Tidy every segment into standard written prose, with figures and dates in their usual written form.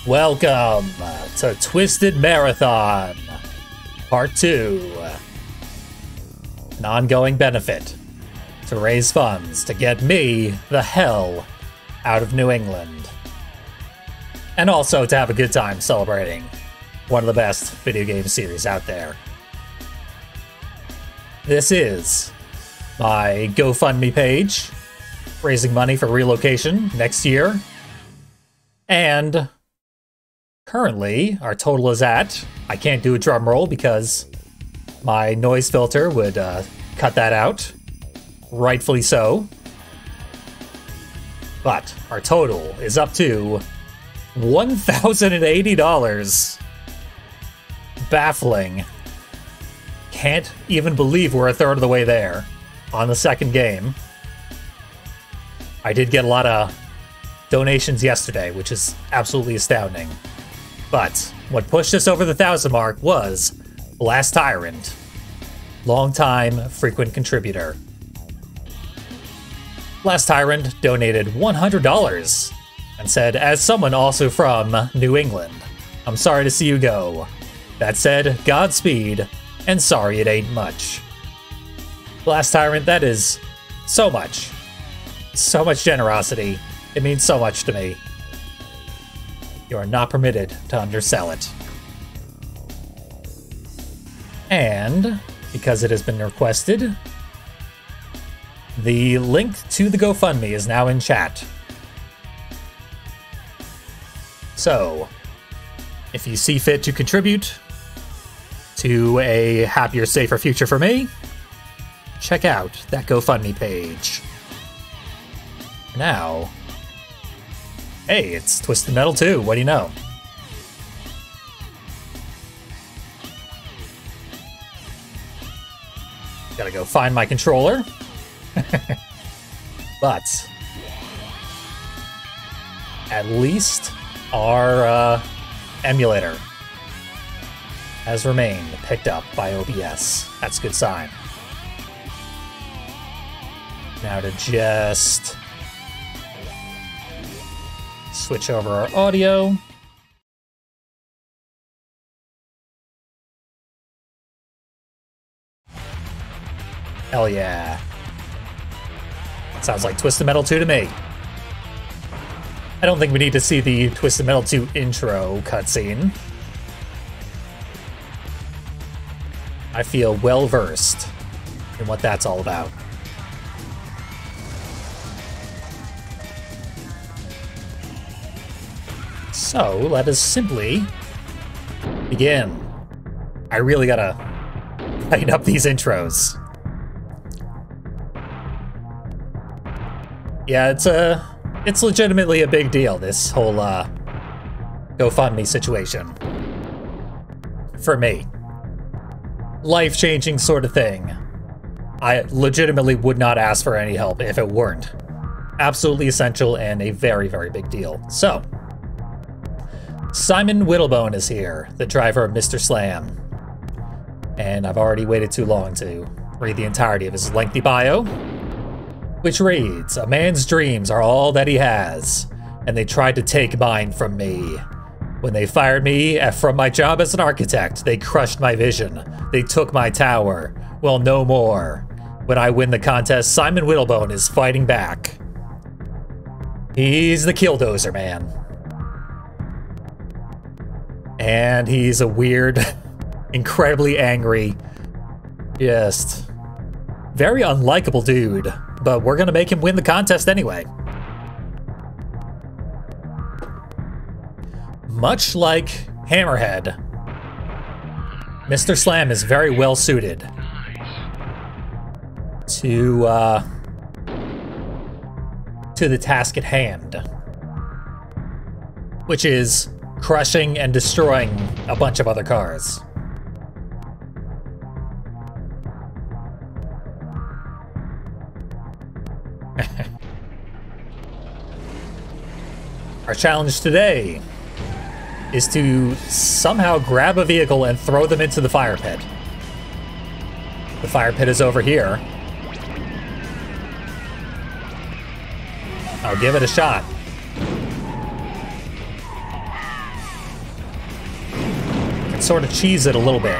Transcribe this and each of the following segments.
Welcome to Twisted Marathon, Part 2. An ongoing benefit to raise funds to get me the hell out of New England. And also to have a good time celebrating one of the best video game series out there. This is my GoFundMe page, raising money for relocation next year. And currently, our total is at, I can't do a drum roll because my noise filter would cut that out, rightfully so. But our total is up to $1,080. Baffling. Can't even believe we're a third of the way there on the second game. I did get a lot of donations yesterday, which is absolutely astounding. But what pushed us over the 1,000 mark was Last Tyrant, longtime frequent contributor. Last Tyrant donated $100 and said, as someone also from New England, I'm sorry to see you go. That said, Godspeed, and sorry it ain't much. Last Tyrant, that is so much. So much generosity. It means so much to me. You are not permitted to undersell it. And, because it has been requested, the link to the GoFundMe is now in chat. So, if you see fit to contribute to a happier, safer future for me, check out that GoFundMe page. Now, hey, it's Twisted Metal 2, what do you know? Gotta go find my controller. But at least our emulator has remained picked up by OBS. That's a good sign. Now to just switch over our audio. Hell yeah. Sounds like Twisted Metal 2 to me. I don't think we need to see the Twisted Metal 2 intro cutscene. I feel well versed in what that's all about. So, let us simply begin. I really gotta tighten up these intros. Yeah, it's legitimately a big deal, this whole GoFundMe situation. For me. Life-changing sort of thing. I legitimately would not ask for any help if it weren't. Absolutely essential and a very, very big deal. So, Simon Whittlebone is here, the driver of Mr. Slam. And I've already waited too long to read the entirety of his lengthy bio, which reads, a man's dreams are all that he has, and they tried to take mine from me. When they fired me from my job as an architect, they crushed my vision. They took my tower. Well, no more. When I win the contest, Simon Whittlebone is fighting back. He's the Killdozer man. And he's a weird, incredibly angry, just very unlikable dude. But we're gonna make him win the contest anyway. Much like Hammerhead, Mr. Slam is very well suited to the task at hand, which is crushing and destroying a bunch of other cars. Our challenge today is to somehow grab a vehicle and throw them into the fire pit. The fire pit is over here. I'll give it a shot. sort of cheese it a little bit.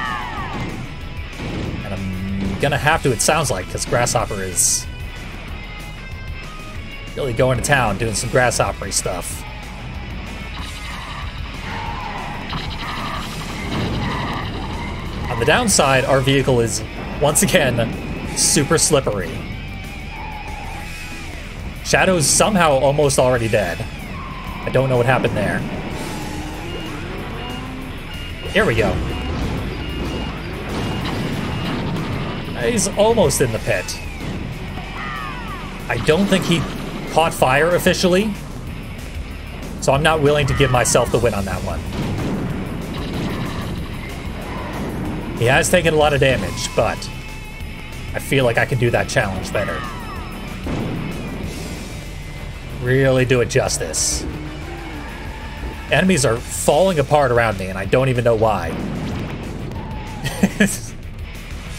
And I'm gonna have to, it sounds like, because Grasshopper is really going to town, doing some grasshopper-y stuff. On the downside, our vehicle is, once again, super slippery. Shadow's somehow almost already dead. I don't know what happened there. Here we go. He's almost in the pit. I don't think he caught fire officially, so I'm not willing to give myself the win on that one. He has taken a lot of damage, but I feel like I can do that challenge better. Really do it justice. Enemies are falling apart around me, and I don't even know why.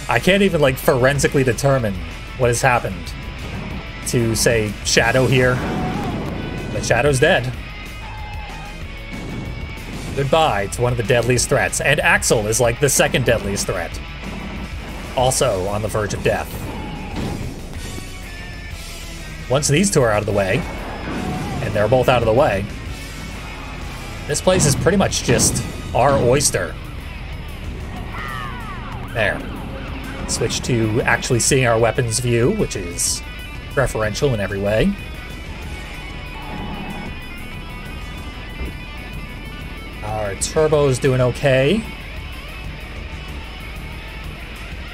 I can't even, like, forensically determine what has happened to, say, Shadow here. But Shadow's dead. Goodbye to one of the deadliest threats. And Axel is, like, the second deadliest threat. Also on the verge of death. Once these two are out of the way, and they're both out of the way, this place is pretty much just our oyster. There. Switch to actually seeing our weapons view, which is preferential in every way. Our turbo's doing okay.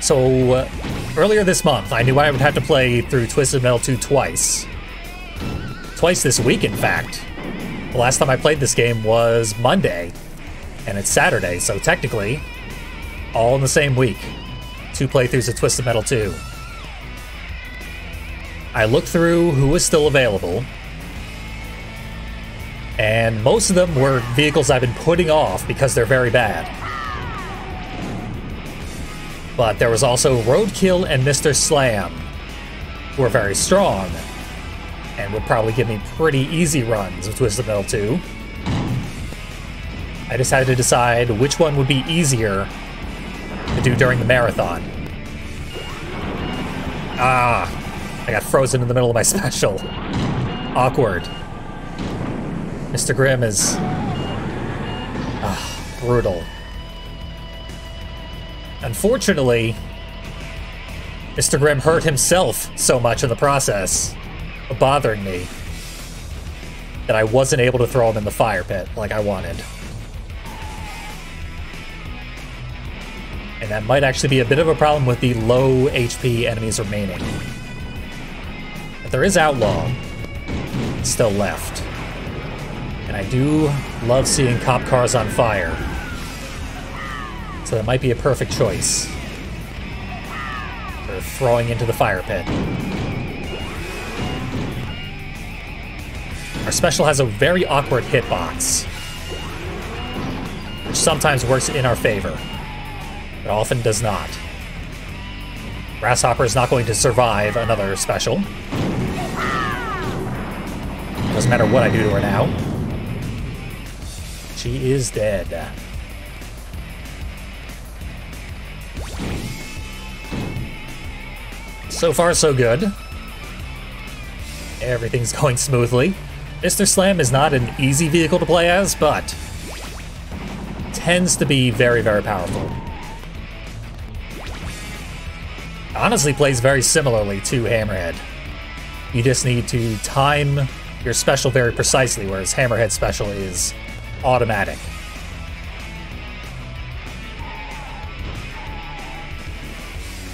So, earlier this month, I knew I would have to play through Twisted Metal 2 twice. Twice this week, in fact. The last time I played this game was Monday, and it's Saturday, so technically, all in the same week. 2 playthroughs of Twisted Metal 2. I looked through who was still available, and most of them were vehicles I've been putting off because they're very bad. But there was also Roadkill and Mr. Slam, who are very strong, and would probably give me pretty easy runs of Twisted Metal 2. I just had to decide which one would be easier to do during the marathon. Ah, I got frozen in the middle of my special. Awkward. Mr. Grimm is brutal. Unfortunately, Mr. Grimm hurt himself so much in the process of bothering me that I wasn't able to throw him in the fire pit like I wanted. And that might actually be a bit of a problem with the low HP enemies remaining. But there is Outlaw still left. And I do love seeing cop cars on fire. So that might be a perfect choice for throwing into the fire pit. Our special has a very awkward hitbox, which sometimes works in our favor, but often does not. Grasshopper is not going to survive another special. Doesn't matter what I do to her now. She is dead. So far, so good. Everything's going smoothly. Mr. Slam is not an easy vehicle to play as, but tends to be very, very powerful. Honestly, plays very similarly to Hammerhead. You just need to time your special very precisely, whereas Hammerhead's special is automatic.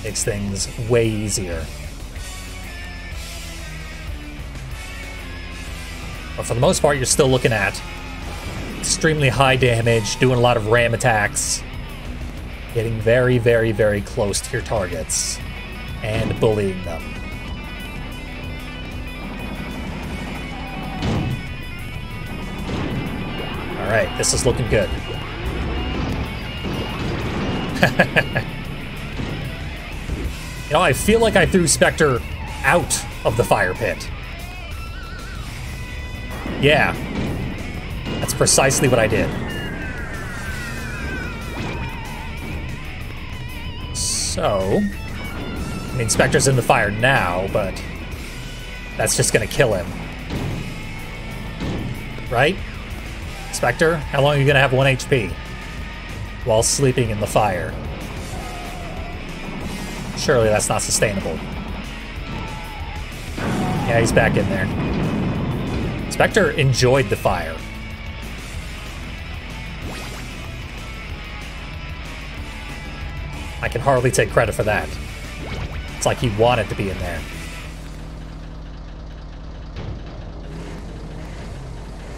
Makes things way easier. But for the most part, you're still looking at extremely high damage, doing a lot of ram attacks, getting very, very, very close to your targets, and bullying them. Alright, this is looking good. You know, I feel like I threw Spectre out of the fire pit. Yeah, that's precisely what I did. So, I mean, Spectre's in the fire now, but that's just gonna kill him. Right? Spectre, how long are you gonna have 1 HP while sleeping in the fire? Surely that's not sustainable. Yeah, he's back in there. Spectre enjoyed the fire. I can hardly take credit for that. It's like he wanted to be in there.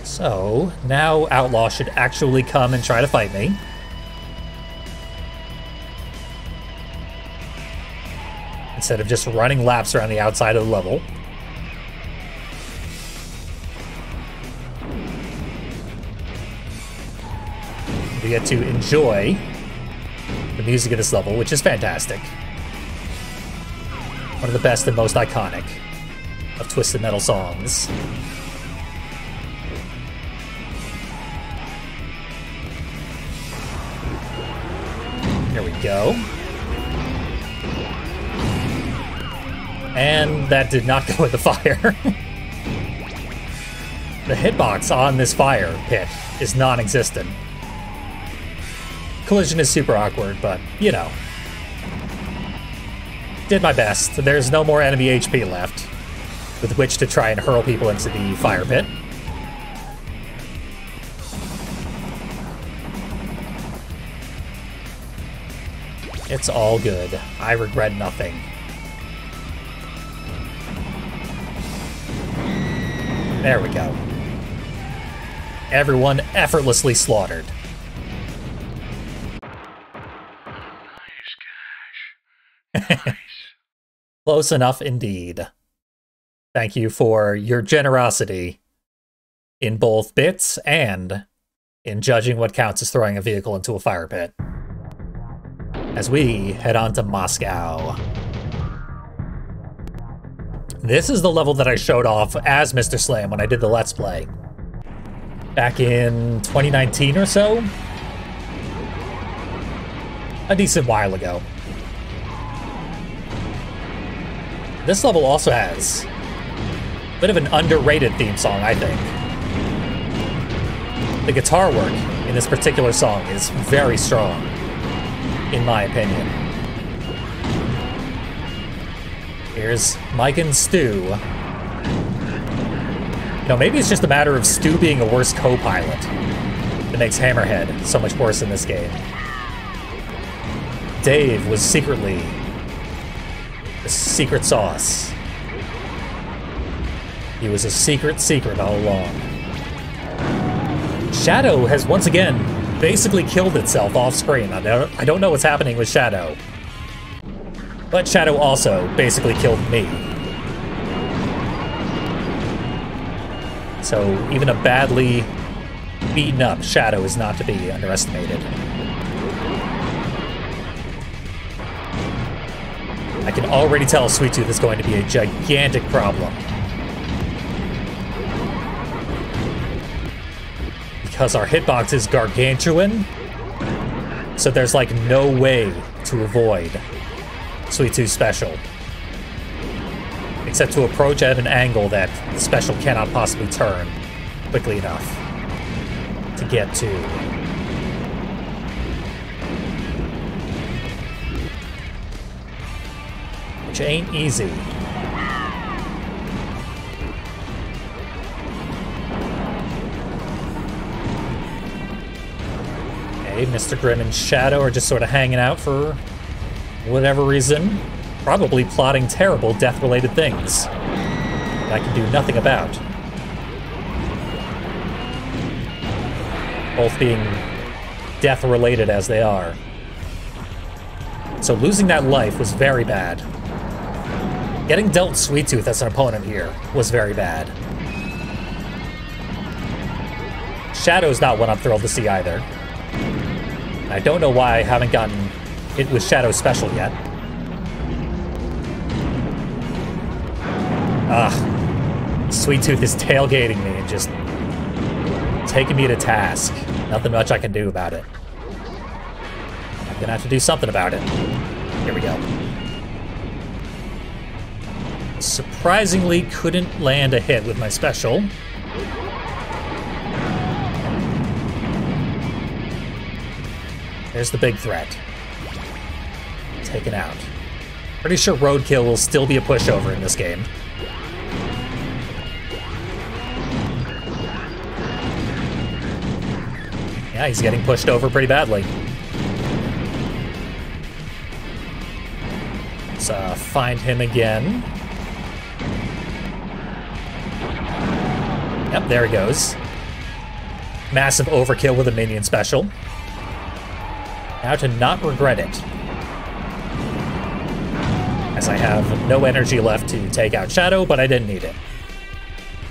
So, now Outlaw should actually come and try to fight me. Instead of just running laps around the outside of the level. We get to enjoy the music of this level, which is fantastic. One of the best and most iconic of Twisted Metal songs. There we go. And that did not go with the fire. The hitbox on this fire pit is non-existent. Collision is super awkward, but, you know. Did my best. There's no more enemy HP left with which to try and hurl people into the fire pit. It's all good. I regret nothing. There we go. Everyone effortlessly slaughtered. Close enough indeed. Thank you for your generosity in both bits and in judging what counts as throwing a vehicle into a fire pit. As we head on to Moscow. This is the level that I showed off as Mr. Slam when I did the Let's Play. Back in 2019 or so? A decent while ago. This level also has a bit of an underrated theme song, I think. The guitar work in this particular song is very strong, in my opinion. Here's Mike and Stu. You know, maybe it's just a matter of Stu being a worse co-pilot that makes Hammerhead so much worse in this game. Dave was secretly the secret sauce. He was a secret all along. Shadow has once again basically killed itself off screen. I don't know what's happening with Shadow. But Shadow also basically killed me. So even a badly beaten up Shadow is not to be underestimated. I can already tell Sweet Tooth is going to be a gigantic problem. Because our hitbox is gargantuan, so there's like no way to avoid Sweet Tooth's special. Except to approach at an angle that the special cannot possibly turn quickly enough to get to. Which ain't easy. Okay, Mr. Grimm and Shadow are just sort of hanging out for whatever reason. Probably plotting terrible death-related things that I can do nothing about. Both being death-related as they are. So losing that life was very bad. Getting dealt Sweet Tooth as an opponent here was very bad. Shadow's not one I'm thrilled to see either. I don't know why I haven't gotten hit with Shadow's special yet. Ugh. Sweet Tooth is tailgating me and just taking me to task. Nothing much I can do about it. I'm gonna have to do something about it. Here we go. Surprisingly, couldn't land a hit with my special. There's the big threat. Taken out. Pretty sure Roadkill will still be a pushover in this game. Yeah, he's getting pushed over pretty badly. Let's find him again. Yep, there he goes. Massive overkill with a minion special. Now to not regret it. As I have no energy left to take out Shadow, but I didn't need it.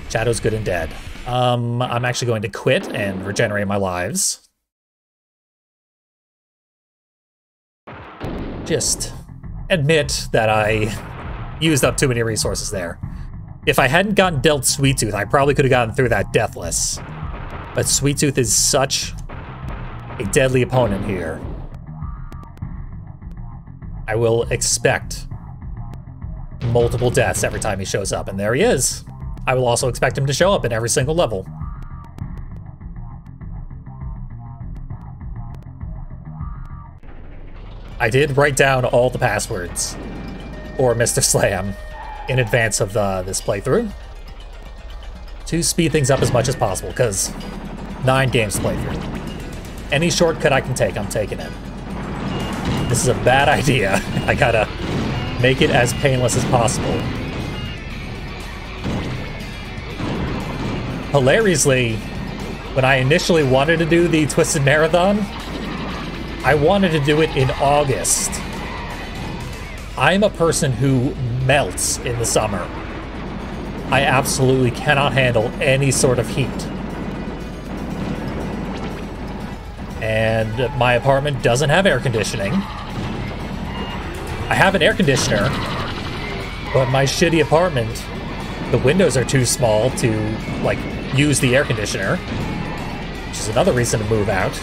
Shadow's good and dead. I'm actually going to quit and regenerate my lives. Just admit that I used up too many resources there. If I hadn't gotten dealt Sweet Tooth, I probably could have gotten through that deathless. But Sweet Tooth is such a deadly opponent here. I will expect multiple deaths every time he shows up, and there he is. I will also expect him to show up in every single level. I did write down all the passwords for Mr. Slam in advance of this playthrough to speed things up as much as possible, because 9 games to play through. Any shortcut I can take, I'm taking it. This is a bad idea. I gotta make it as painless as possible. Hilariously, when I initially wanted to do the Twisted Marathon, I wanted to do it in August. I'm a person who melts in the summer. I absolutely cannot handle any sort of heat. And my apartment doesn't have air conditioning. I have an air conditioner, but my shitty apartment, the windows are too small to, like, use the air conditioner, which is another reason to move out.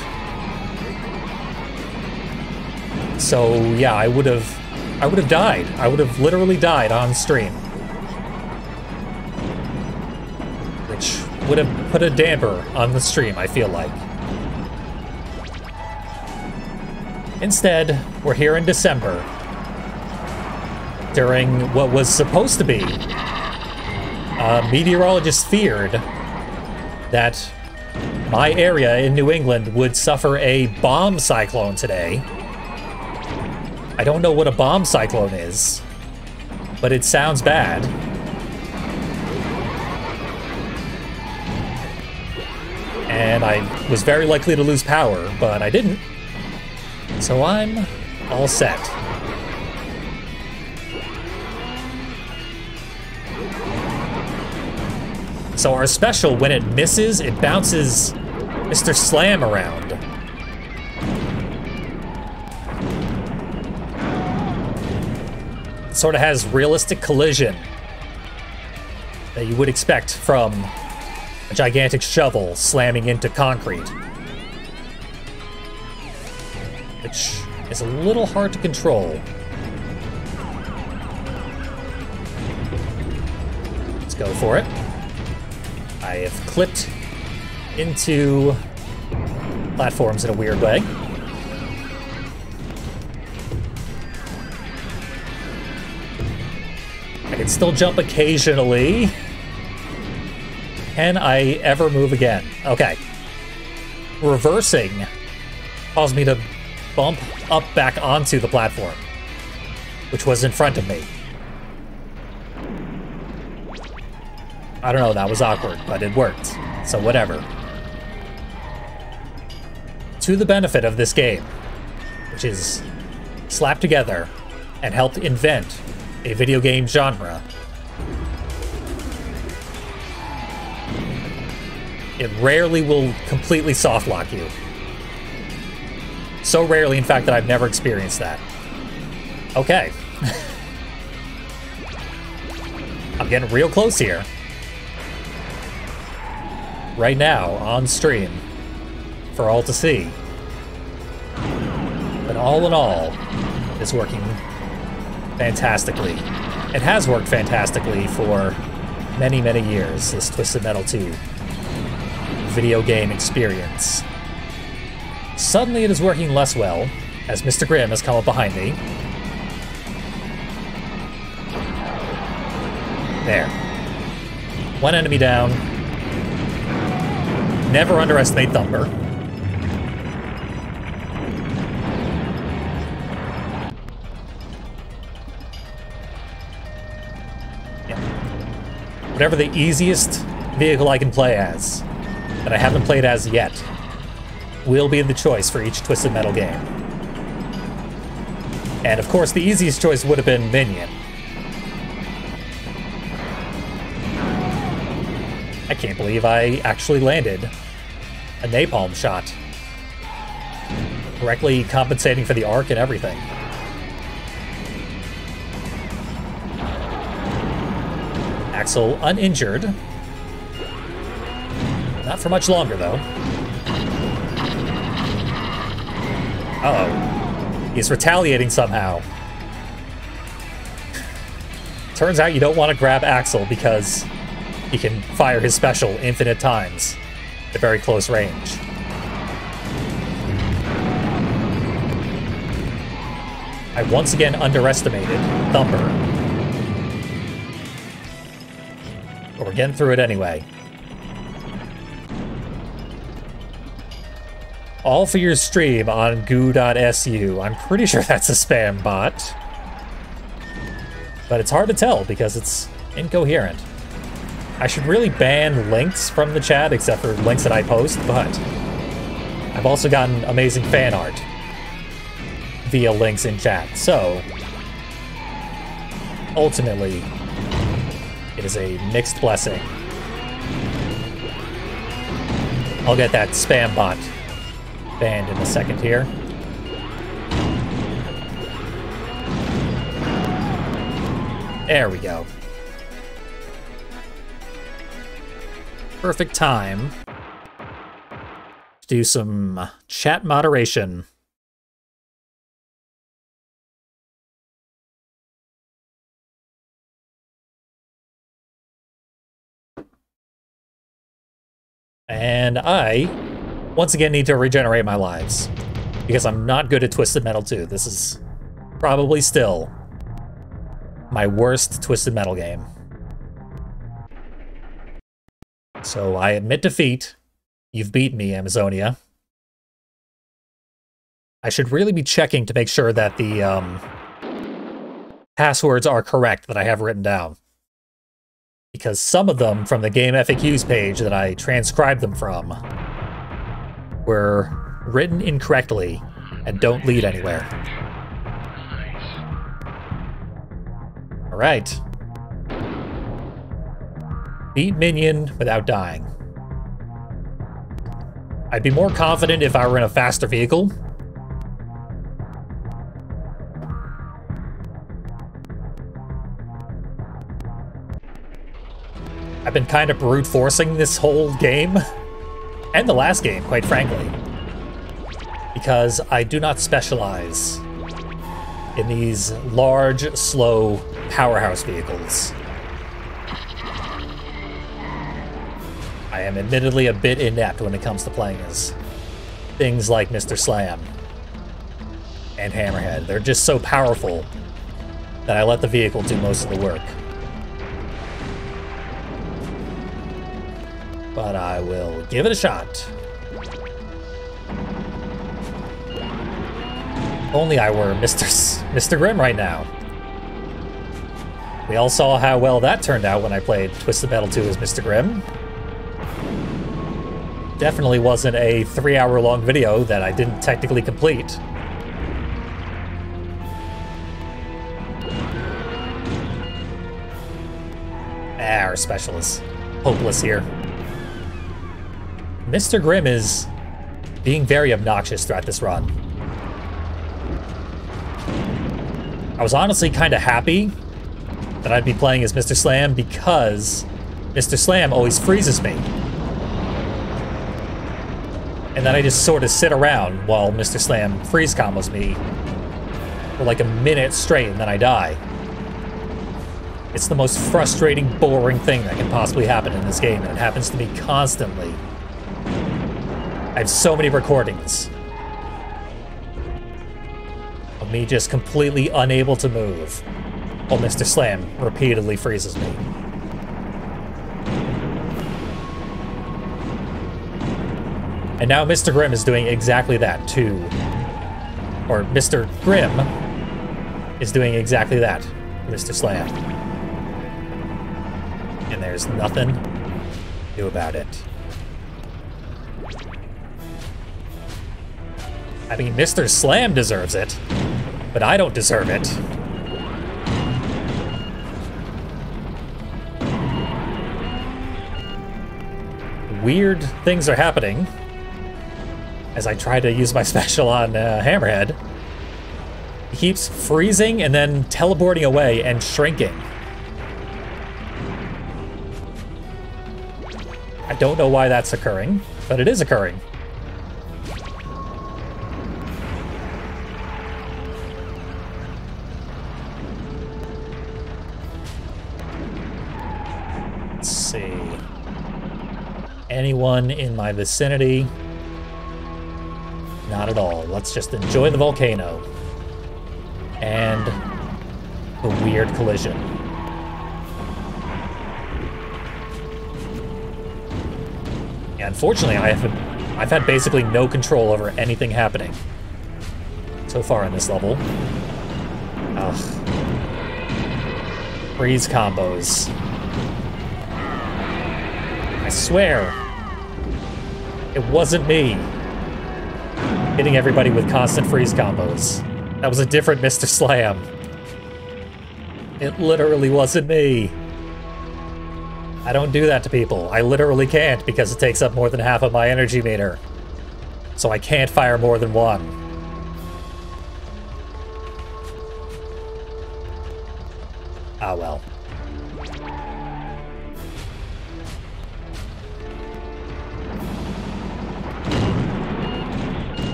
So yeah, I would have died. I would have literally died on stream, which would have put a damper on the stream, I feel like. Instead, we're here in December, during what was supposed to be, meteorologists feared that my area in New England would suffer a bomb cyclone today. I don't know what a bomb cyclone is, but it sounds bad. And I was very likely to lose power, but I didn't. So I'm all set. So our special, when it misses, it bounces Mr. Slam around. It sort of has realistic collision that you would expect from a gigantic shovel slamming into concrete, which is a little hard to control. Let's go for it. I have clipped into platforms in a weird way. I can still jump occasionally. Can I ever move again? Okay. Reversing caused me to bump up back onto the platform, which was in front of me. I don't know, that was awkward, but it worked, so whatever. To the benefit of this game, which is slapped together and helped invent a video game genre, it rarely will completely soft lock you. So rarely, in fact, that I've never experienced that. Okay. I'm getting real close here. Right now, on stream, for all to see. But all in all, is working fantastically. It has worked fantastically for many, many years, this Twisted Metal 2 video game experience. Suddenly it is working less well, as Mr. Grimm has come up behind me. There. One enemy down. Never underestimate Thumper. Yeah. Whatever the easiest vehicle I can play as, that I haven't played as yet, will be the choice for each Twisted Metal game. And of course, the easiest choice would have been Minion. I can't believe I actually landed a napalm shot, correctly compensating for the arc and everything. Axel uninjured. Not for much longer, though. Uh-oh. He's retaliating somehow. Turns out you don't want to grab Axel because he can fire his special infinite times at very close range. I once again underestimated Thumper. But we're getting through it anyway. All for your stream on goo.su. I'm pretty sure that's a spam bot. But it's hard to tell because it's incoherent. I should really ban links from the chat, except for links that I post, but I've also gotten amazing fan art via links in chat, so ultimately, it is a mixed blessing. I'll get that spam bot banned in a second here. There we go. Perfect time to do some chat moderation. And I, once again, need to regenerate my lives, because I'm not good at Twisted Metal 2. This is probably still my worst Twisted Metal game. So I admit defeat. You've beaten me, Amazonia. I should really be checking to make sure that the passwords are correct that I have written down. Because some of them from the Game FAQs page that I transcribed them from were written incorrectly and don't lead anywhere. All right. Beat Minion without dying. I'd be more confident if I were in a faster vehicle. I've been kind of brute forcing this whole game, and the last game, quite frankly, because I do not specialize in these large, slow powerhouse vehicles. I am admittedly a bit inept when it comes to playing as things like Mr. Slam and Hammerhead. They're just so powerful that I let the vehicle do most of the work. But I will give it a shot. Only I were Mr. Grimm right now. We all saw how well that turned out when I played Twisted Metal 2 as Mr. Grimm. Definitely wasn't a 3-hour-long video that I didn't technically complete. Our special is hopeless here. Mr. Grimm is being very obnoxious throughout this run. I was honestly kind of happy that I'd be playing as Mr. Slam because Mr. Slam always freezes me. And then I just sort of sit around while Mr. Slam freeze combos me for like a minute straight and then I die. It's the most frustrating, boring thing that can possibly happen in this game, and it happens to me constantly. I have so many recordings of me just completely unable to move while Mr. Slam repeatedly freezes me. And now Mr. Grimm is doing exactly that too. Or Mr. Grimm is doing exactly that, Mr. Slam. And there's nothing to do about it. I mean, Mr. Slam deserves it, but I don't deserve it. Weird things are happening as I try to use my special on Hammerhead. He keeps freezing and then teleporting away and shrinking. I don't know why that's occurring, but it is occurring. Let's see. Anyone in my vicinity? Not at all. Let's just enjoy the volcano. And the weird collision. Yeah, unfortunately, I've had basically no control over anything happening so far in this level. Ugh. Freeze combos. I swear, it wasn't me hitting everybody with constant freeze combos. That was a different Mr. Slam. It literally wasn't me. I don't do that to people. I literally can't because it takes up more than half of my energy meter. So I can't fire more than one. Ah, well.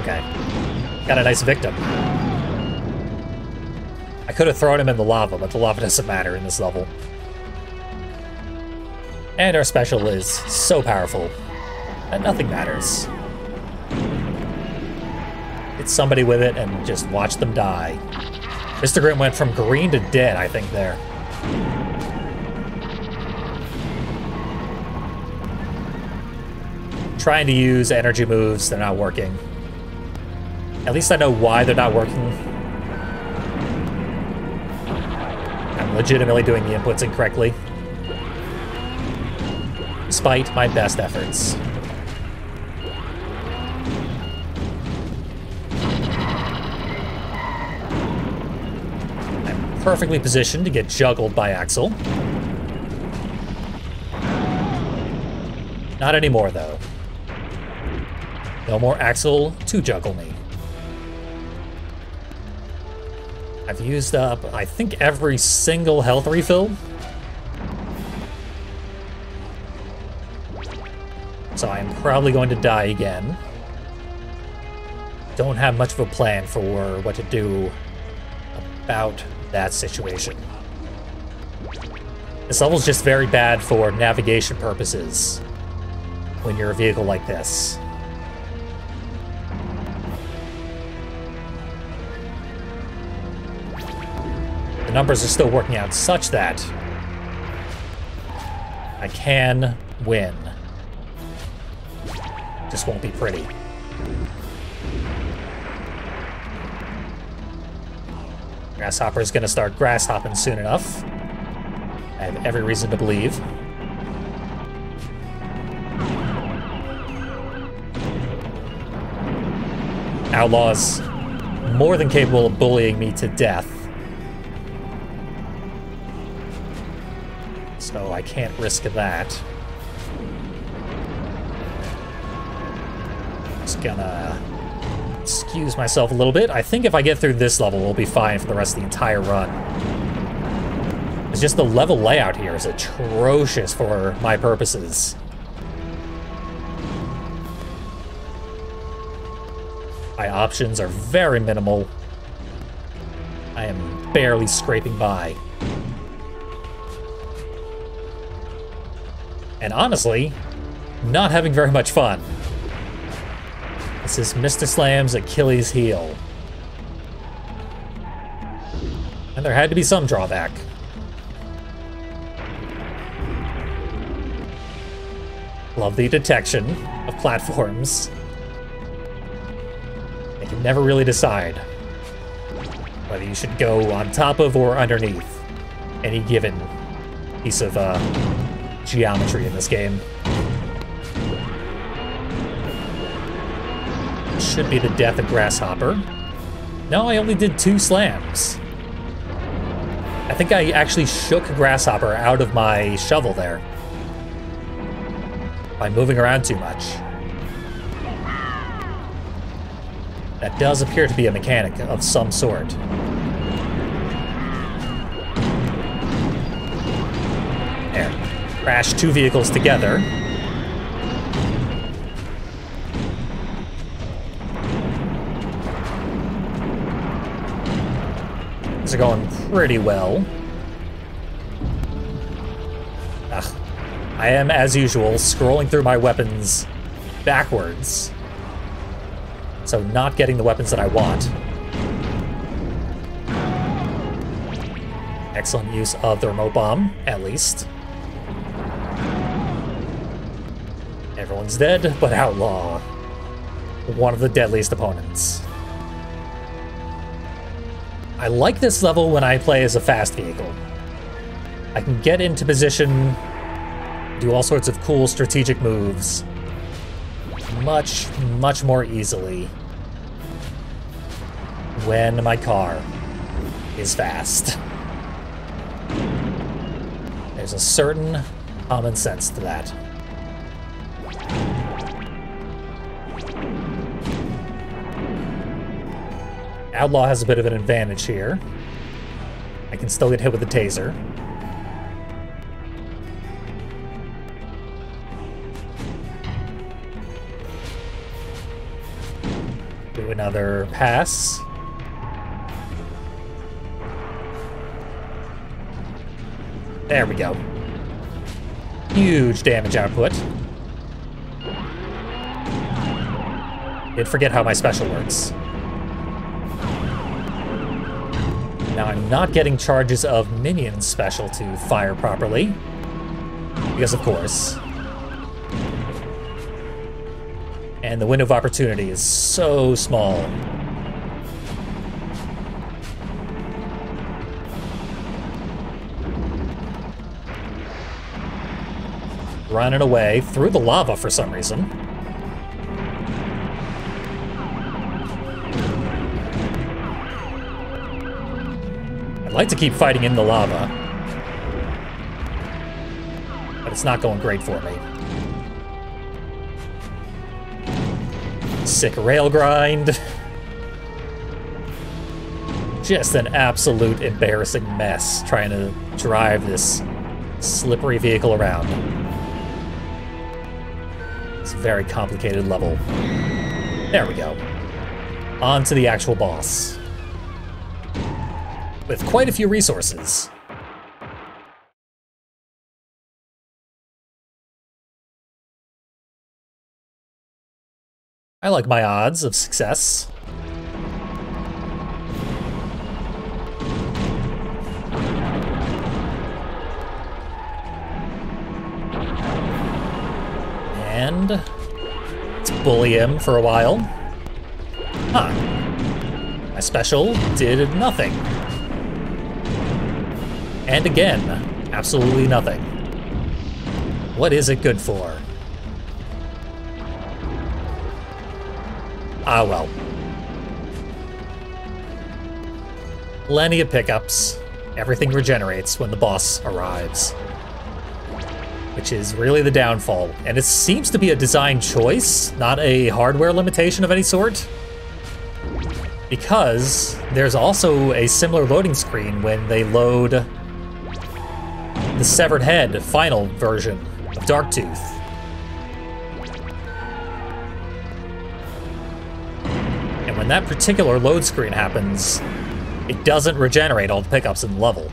Okay. Got a nice victim. I could have thrown him in the lava, but the lava doesn't matter in this level. And our special is so powerful that nothing matters. Hit somebody with it and just watch them die. Mr. Grimm went from green to dead, I think, there. Trying to use energy moves, they're not working. At least I know why they're not working. I'm legitimately doing the inputs incorrectly, despite my best efforts. I'm perfectly positioned to get juggled by Axel. Not anymore, though. No more Axel to juggle me. I've used up, I think, every single health refill. So I'm probably going to die again. Don't have much of a plan for what to do about that situation. This level's just very bad for navigation purposes when you're a vehicle like this. The numbers are still working out such that I can win. Just won't be pretty. Grasshopper is going to start grasshopping soon enough. I have every reason to believe. Outlaw's more than capable of bullying me to death. So I can't risk that. Just gonna excuse myself a little bit. I think if I get through this level, we'll be fine for the rest of the entire run. It's just the level layout here is atrocious for my purposes. My options are very minimal. I am barely scraping by. And honestly, not having very much fun. This is Mr. Slam's Achilles heel. And there had to be some drawback. Love the detection of platforms. You can never really decide whether you should go on top of or underneath any given piece of geometry in this game. Should be the death of Grasshopper. No, I only did 2 slams. I think I actually shook Grasshopper out of my shovel there by moving around too much. That does appear to be a mechanic of some sort. There. Crash 2 vehicles together. These are going pretty well. Ugh. I am, as usual, scrolling through my weapons backwards. So not getting the weapons that I want. Excellent use of the remote bomb, at least. Everyone's dead, but Outlaw. One of the deadliest opponents. I like this level when I play as a fast vehicle. I can get into position, do all sorts of cool strategic moves much, much more easily when my car is fast. There's a certain common sense to that. Outlaw has a bit of an advantage here. I can still get hit with the taser. Do another pass. There we go. Huge damage output. Did forget how my special works. Now I'm not getting charges of minions special to fire properly. Because of course. And the window of opportunity is so small. Running away through the lava for some reason. I'd like to keep fighting in the lava, but it's not going great for me. Sick rail grind. Just an absolute embarrassing mess trying to drive this slippery vehicle around. It's a very complicated level. There we go. On to the actual boss. With quite a few resources. I like my odds of success. And let's bully him for a while. Huh. My special did nothing. And again, absolutely nothing. What is it good for? Ah, well. Plenty of pickups. Everything regenerates when the boss arrives. Which is really the downfall. And it seems to be a design choice, not a hardware limitation of any sort. Because there's also a similar loading screen when they load the Severed Head final version of Darktooth. And when that particular load screen happens, it doesn't regenerate all the pickups in the level.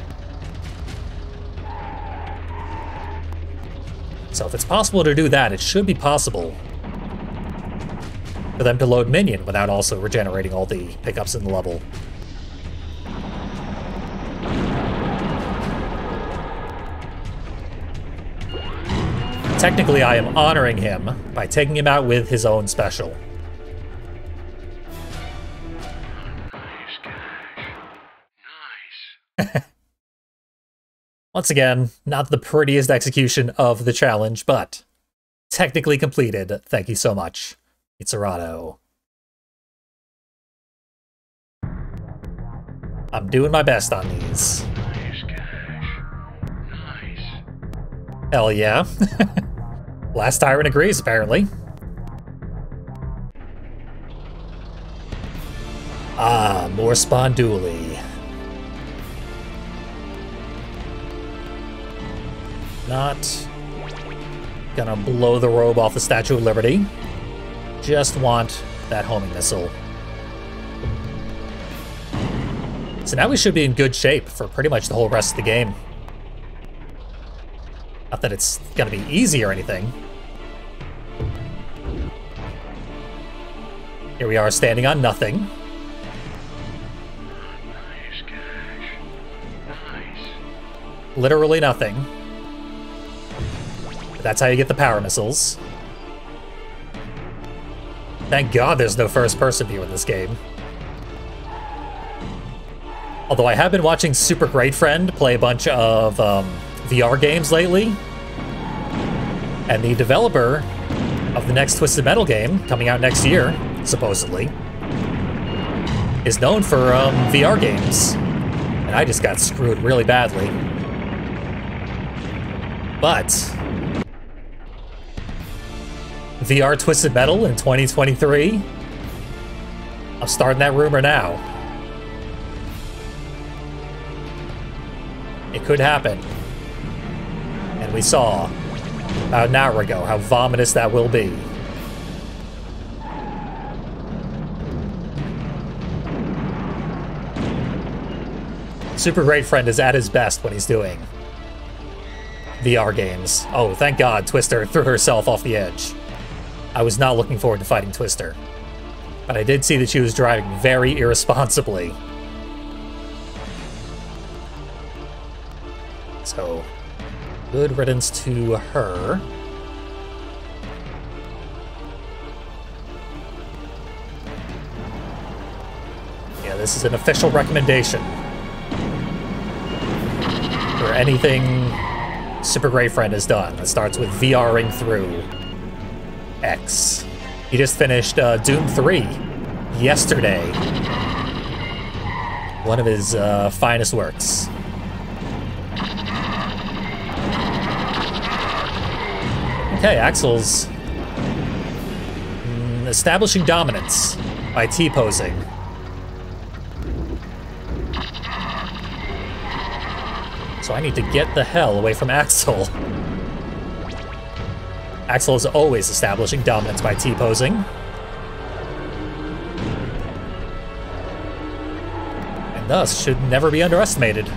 So if it's possible to do that, it should be possible for them to load Minion without also regenerating all the pickups in the level. Technically, I am honoring him by taking him out with his own special. Nice, Cash. Nice. Once again, not the prettiest execution of the challenge, but technically completed. Thank you so much, Pizzerato. I'm doing my best on these. Nice, Cash. Nice. Hell yeah. Last Tyrant agrees, apparently. Ah, more Sponduli. Not gonna blow the robe off the Statue of Liberty. Just want that homing missile. So now we should be in good shape for pretty much the whole rest of the game. Not that it's gonna be easy or anything. Here we are standing on nothing. Nice, Cash. Nice. Literally nothing. But that's how you get the power missiles. Thank God there's no first-person view in this game. Although I have been watching Super Great Friend play a bunch of VR games lately. And the developer of the next Twisted Metal game, coming out next year, supposedly, is known for VR games. And I just got screwed really badly. But VR Twisted Metal in 2023? I'm starting that rumor now. It could happen. And we saw about an hour ago how vomitous that will be. Super Great Friend is at his best when he's doing VR games. Oh, thank God Twister threw herself off the edge. I was not looking forward to fighting Twister. But I did see that she was driving very irresponsibly. So, good riddance to her. Yeah, this is an official recommendation for anything Super Great Friend has done. It starts with VRing through X. He just finished Doom 3 yesterday. One of his finest works. Okay, Axel's establishing dominance by T-posing. So I need to get the hell away from Axel. Axel is always establishing dominance by T-posing. And thus should never be underestimated.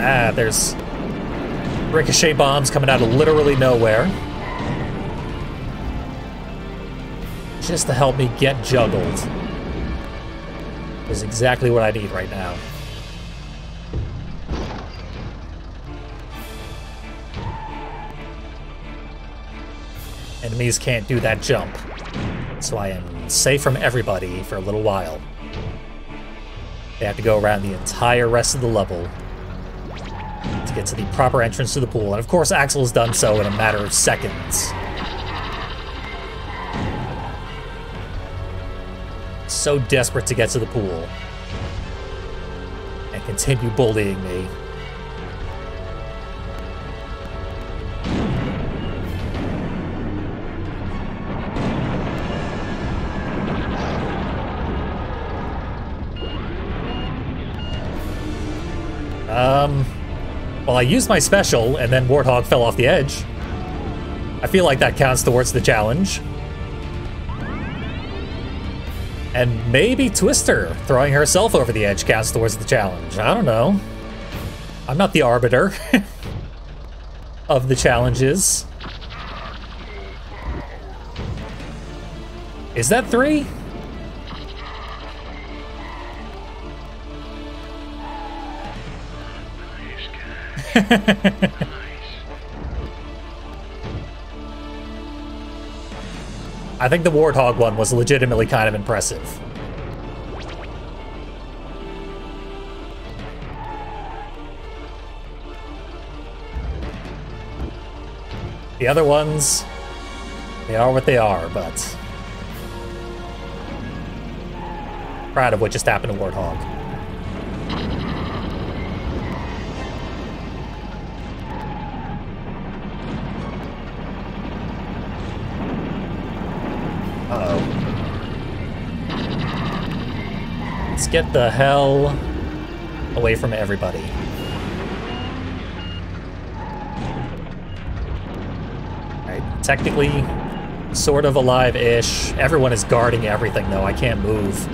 Ah, there's ricochet bombs coming out of literally nowhere. Just to help me get juggled. Is exactly what I need right now. Enemies can't do that jump, so I am safe from everybody for a little while. They have to go around the entire rest of the level to get to the proper entrance to the pool, and of course Axel has done so in a matter of seconds. So desperate to get to the pool and continue bullying me. Well, I used my special and then Warthog fell off the edge. I feel like that counts towards the challenge. And maybe Twister throwing herself over the edge counts towards the challenge. I don't know. I'm not the arbiter of the challenges. Is that 3? I think the Warthog one was legitimately kind of impressive. The other ones, they are what they are, but proud of what just happened to Warthog. Uh-oh. Let's get the hell away from everybody. Alright, technically, sort of alive-ish. Everyone is guarding everything, though. I can't move.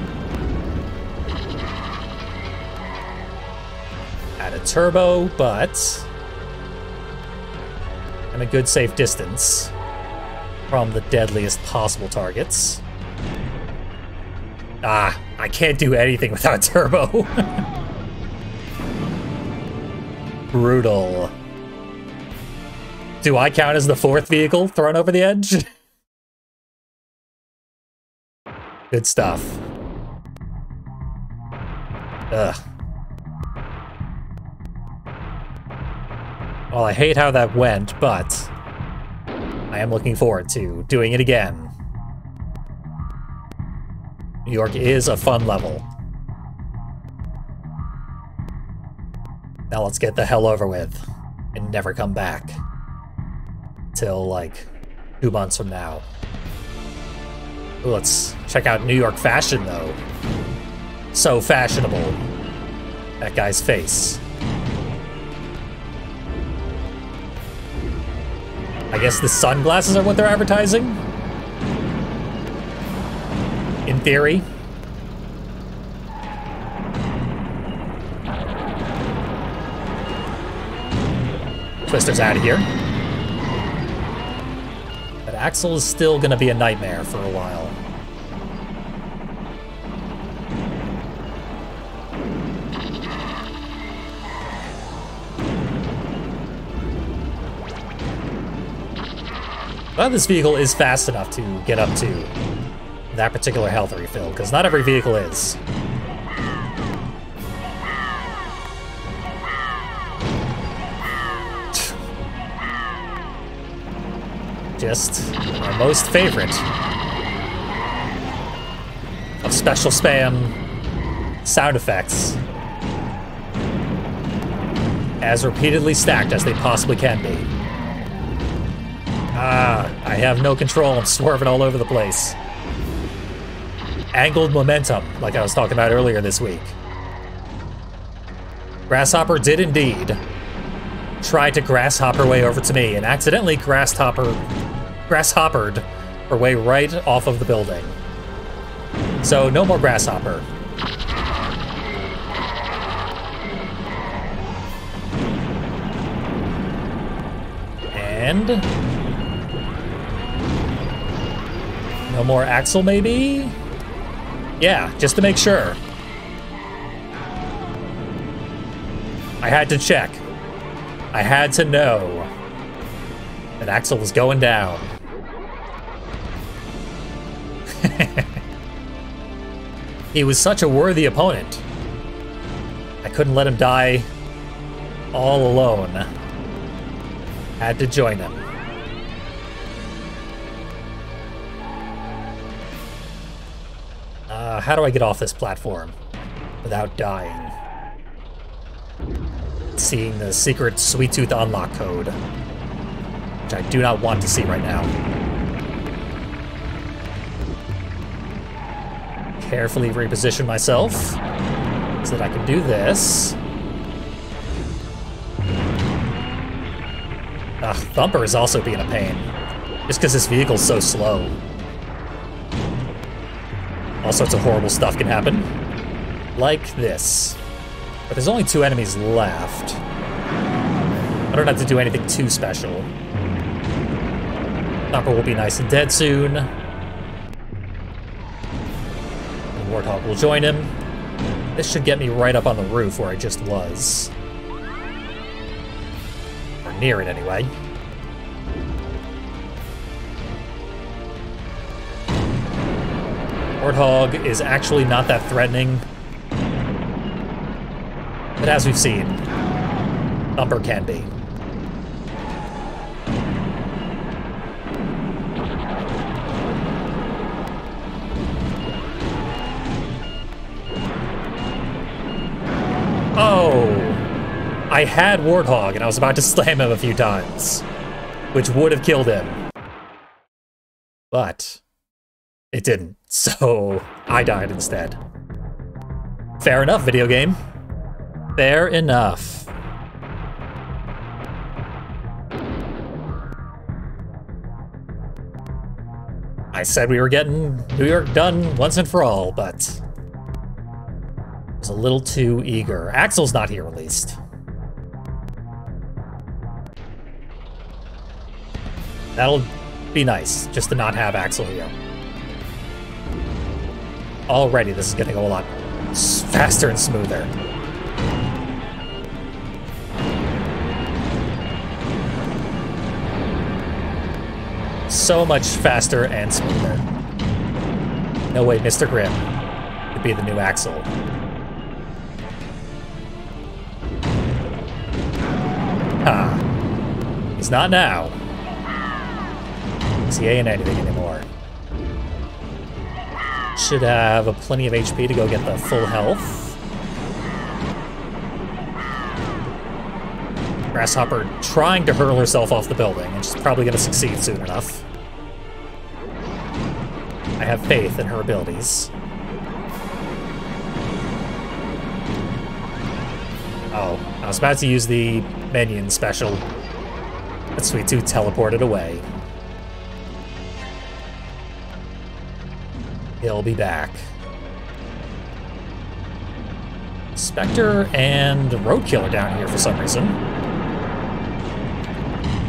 Add a turbo, but I'm a good safe distance from the deadliest possible targets. Ah, I can't do anything without turbo. Brutal. Do I count as the 4th vehicle thrown over the edge? Good stuff. Ugh. Well, I hate how that went, but I am looking forward to doing it again. New York is a fun level. Now let's get the hell over with and never come back. Till, like, 2 months from now. Ooh, let's check out New York fashion, though. So fashionable. That guy's face. I guess the sunglasses are what they're advertising? In theory. Twister's out of here. But Axel is still gonna be a nightmare for a while. Well, this vehicle is fast enough to get up to that particular health refill, because not every vehicle is. Just our most favorite of special spam sound effects, as repeatedly stacked as they possibly can be. Ah, I have no control. I'm swerving all over the place. Angled momentum, like I was talking about earlier this week. Grasshopper did indeed try to grasshopper way over to me and accidentally grasshoppered her way right off of the building. So no more grasshopper. And no more Axel, maybe? Yeah, just to make sure. I had to check. I had to know that Axel was going down. He was such a worthy opponent. I couldn't let him die all alone. Had to join him. How do I get off this platform without dying? Seeing the secret Sweet Tooth unlock code, which I do not want to see right now. Carefully reposition myself so that I can do this. Thumper is also being a pain. Just because this vehicle's so slow. All sorts of horrible stuff can happen. Like this. But there's only 2 enemies left. I don't have to do anything too special. Thumper will be nice and dead soon. And Warthog will join him. This should get me right up on the roof where I just was. Or near it, anyway. Warthog is actually not that threatening. But as we've seen, Thumper can be. Oh! I had Warthog and I was about to slam him a few times, which would have killed him. But it didn't, so I died instead. Fair enough, video game. Fair enough. I said we were getting New York done once and for all, but I was a little too eager. Axel's not here, at least. That'll be nice, just to not have Axel here. Already, this is gonna go a lot faster and smoother. So much faster and smoother. No way Mr. Grimm could be the new Axel. Ha. He's not now. Is he ain't anything anymore. Should have plenty of HP to go get the full health. Grasshopper trying to hurl herself off the building, and she's probably going to succeed soon enough. I have faith in her abilities. Oh, I was about to use the minion special, but Sweet Tooth teleported away. He'll be back. Spectre and Roadkill are down here for some reason.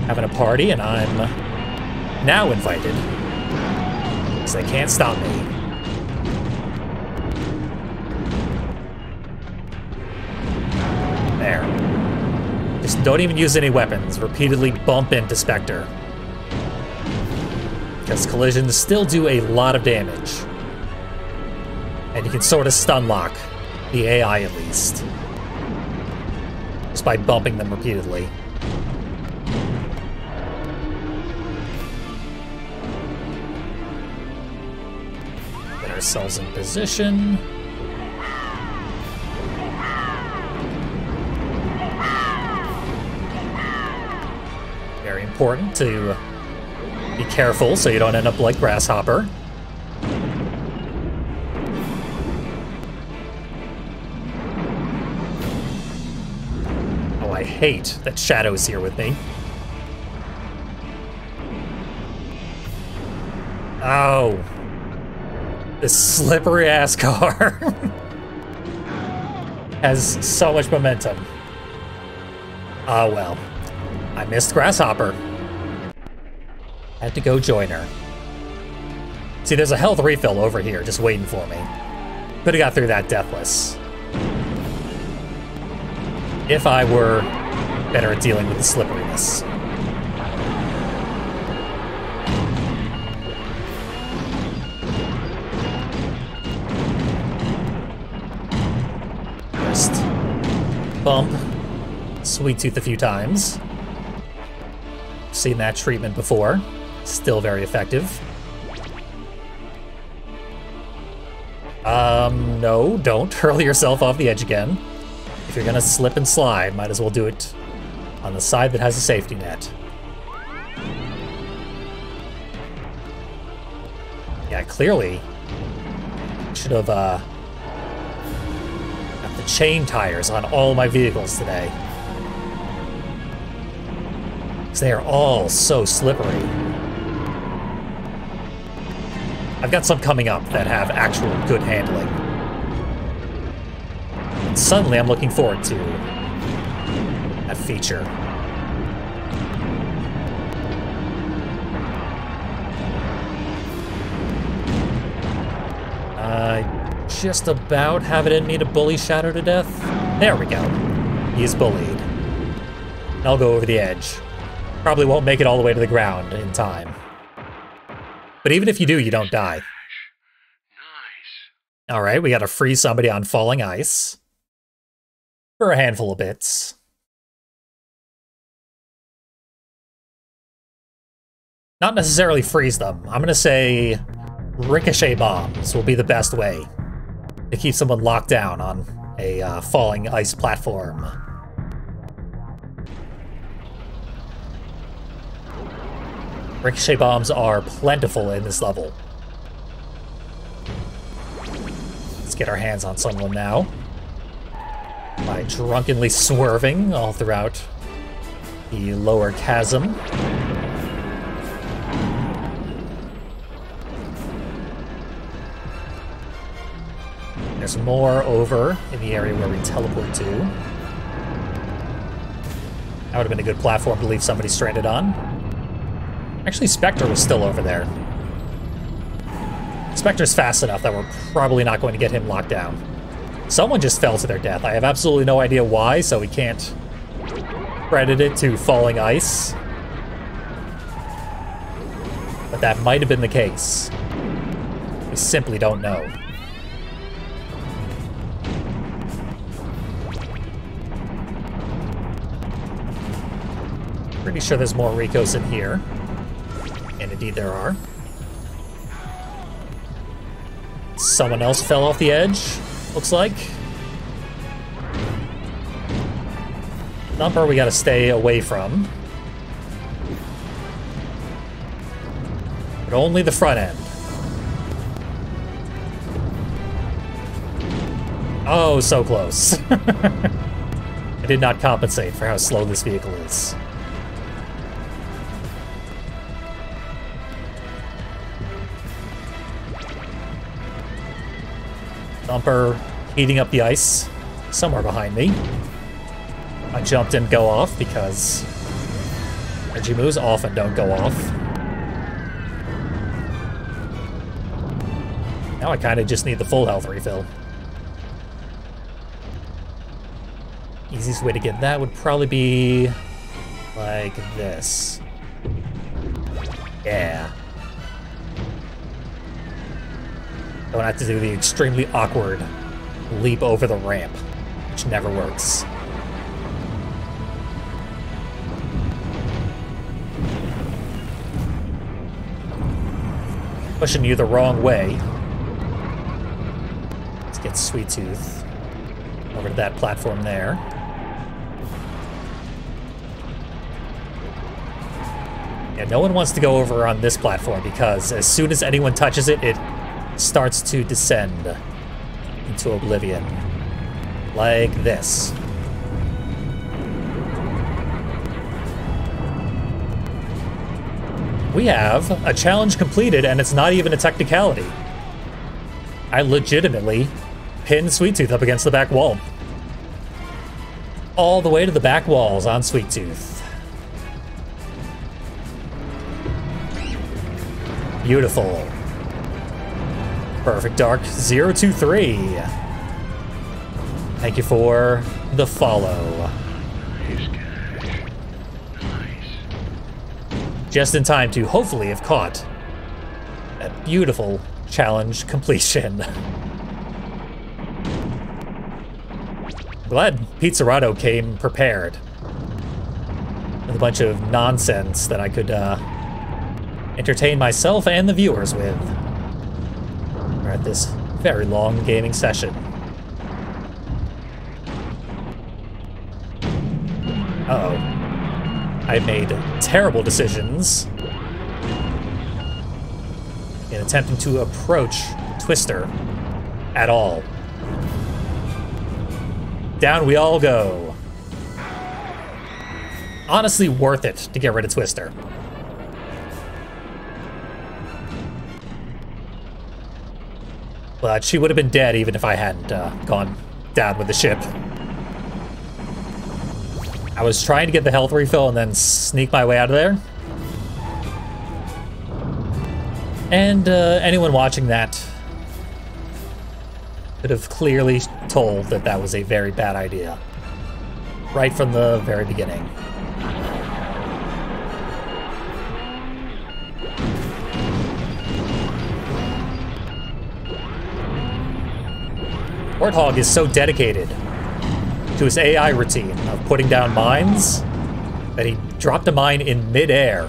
Having a party, and I'm now invited. Because they can't stop me. There. Just don't even use any weapons. Repeatedly bump into Spectre. Because collisions still do a lot of damage. And you can sort of stun lock the AI at least. Just by bumping them repeatedly. Get ourselves in position. Very important to be careful so you don't end up like Grasshopper. Oh, I hate that Shadow's here with me. Oh. This slippery ass car has so much momentum. Oh well. I missed Grasshopper. Had to go join her. See, there's a health refill over here just waiting for me. Could have got through that deathless. If I were better at dealing with the slipperiness. Just bump Sweet Tooth a few times. Seen that treatment before. Still very effective. No, don't hurl yourself off the edge again. If you're gonna slip and slide, might as well do it on the side that has a safety net. Yeah, clearly should have got the chain tires on all my vehicles today. Because they are all so slippery. I've got some coming up that have actual good handling. And suddenly I'm looking forward to that feature. I just about have it in me to bully Shadow to death. There we go. He is bullied. I'll go over the edge. Probably won't make it all the way to the ground in time. But even if you do, you don't die. Nice. Alright, we gotta free somebody on falling ice. For a handful of bits. Not necessarily freeze them. I'm gonna say ricochet bombs will be the best way to keep someone locked down on a falling ice platform. Ricochet bombs are plentiful in this level. Let's get our hands on someone now. By drunkenly swerving all throughout the lower chasm. There's more over in the area where we teleport to. That would have been a good platform to leave somebody stranded on. Actually, Spectre was still over there. Spectre's fast enough that we're probably not going to get him locked down. Someone just fell to their death. I have absolutely no idea why, so we can't credit it to falling ice. But that might have been the case. We simply don't know. Pretty sure there's more Ricos in here. And indeed there are. Someone else fell off the edge, looks like. Thumper we gotta stay away from. But only the front end. Oh, so close. I did not compensate for how slow this vehicle is. Thumper heating up the ice somewhere behind me. I jumped and go off because Regimus often don't go off. Now I kind of just need the full health refill. Easiest way to get that would probably be like this. Yeah. Don't have to do the extremely awkward leap over the ramp, which never works. Pushing you the wrong way. Let's get Sweet Tooth over to that platform there. Yeah, no one wants to go over on this platform because as soon as anyone touches it, it starts to descend into oblivion. Like this. We have a challenge completed, and it's not even a technicality. I legitimately pinned Sweet Tooth up against the back wall. All the way to the back walls on Sweet Tooth. Beautiful. Perfect Dark 023. Thank you for the follow. Nice, Cash. Nice. Just in time to hopefully have caught that beautiful challenge completion. Glad Pizzerado came prepared with a bunch of nonsense that I could entertain myself and the viewers with. We're at this very long gaming session. Uh-oh. I made terrible decisions in attempting to approach Twister at all. Down we all go. Honestly worth it to get rid of Twister. But she would have been dead even if I hadn't gone down with the ship. I was trying to get the health refill and then sneak my way out of there. And anyone watching that could have clearly told that that was a very bad idea. Right from the very beginning. Warthog is so dedicated to his AI routine of putting down mines that he dropped a mine in midair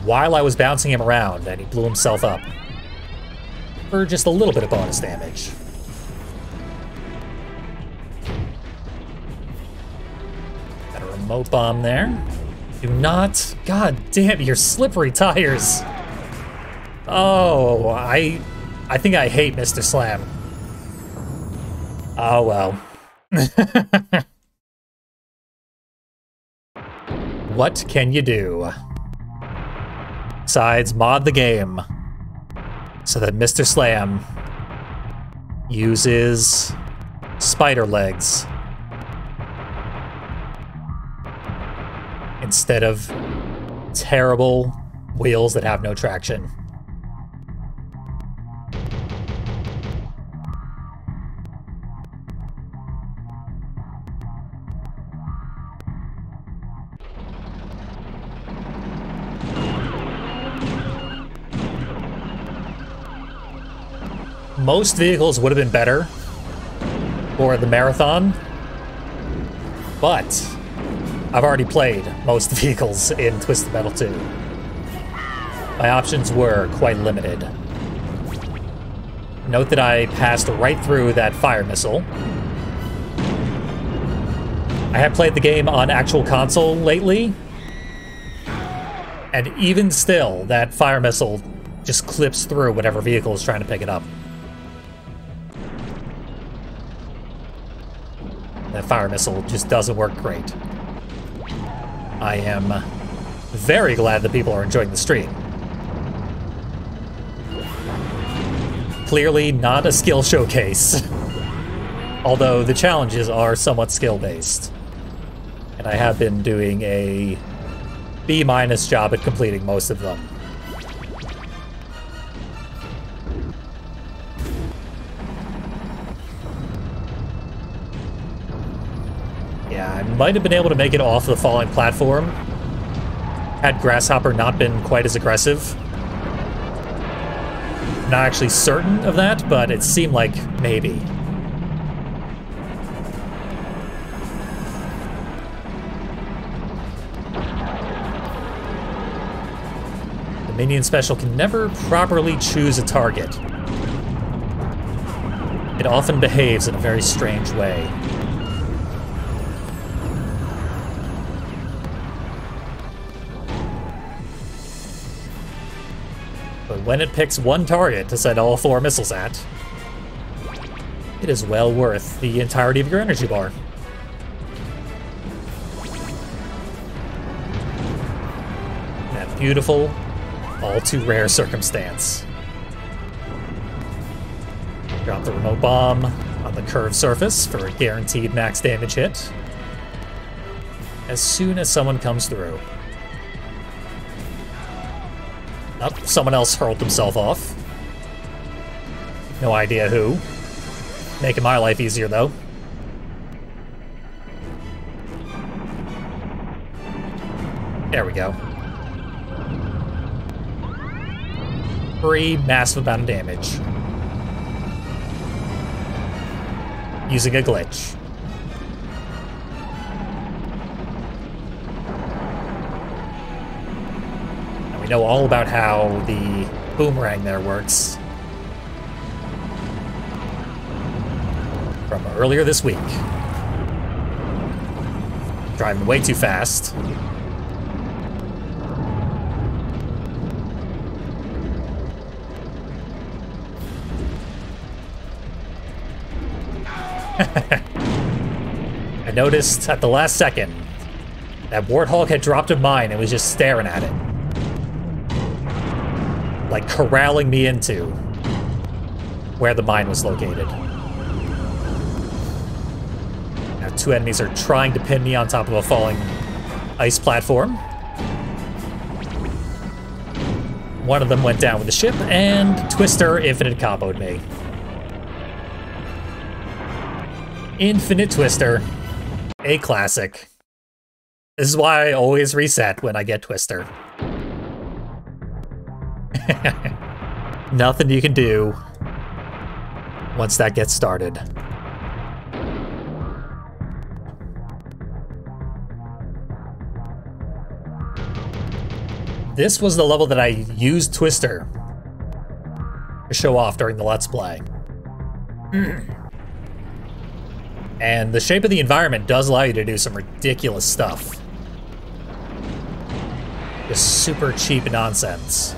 while I was bouncing him around, and he blew himself up for just a little bit of bonus damage. Got a remote bomb there. Do not... God damn, your slippery tires. Oh, I think I hate Mr. Slam. Oh, well. What can you do? Besides mod the game so that Mr. Slam uses spider legs instead of terrible wheels that have no traction. Most vehicles would have been better for the marathon, but I've already played most vehicles in Twisted Metal 2. My options were quite limited. Note that I passed right through that fire missile. I have played the game on actual console lately, and even still, that fire missile just clips through whatever vehicle is trying to pick it up. That fire missile just doesn't work great. I am very glad that people are enjoying the stream. Clearly not a skill showcase, although the challenges are somewhat skill-based. And I have been doing a B- job at completing most of them. Yeah, I might have been able to make it off the falling platform had Grasshopper not been quite as aggressive. I'm not actually certain of that, but it seemed like maybe. The minion special can never properly choose a target. It often behaves in a very strange way. But when it picks one target to send all 4 missiles at, it is well worth the entirety of your energy bar. That beautiful, all too rare circumstance. Drop the remote bomb on the curved surface for a guaranteed max damage hit as soon as someone comes through. Oh, someone else hurled himself off. No idea who. Making my life easier, though. There we go. Free massive amount of damage. Using a glitch. We know all about how the boomerang there works from earlier this week. Driving way too fast. I noticed at the last second that Warthog had dropped a mine and was just staring at it. Like corralling me into. where the mine was located. Now, two enemies are trying to pin me on top of a falling ice platform. One of them went down with the ship, and Twister infinite comboed me. Infinite Twister. A classic. This is why I always reset when I get Twister. Nothing you can do once that gets started. This was the level that I used Twister to show off during the Let's Play. And the shape of the environment does allow you to do some ridiculous stuff. Just super cheap nonsense.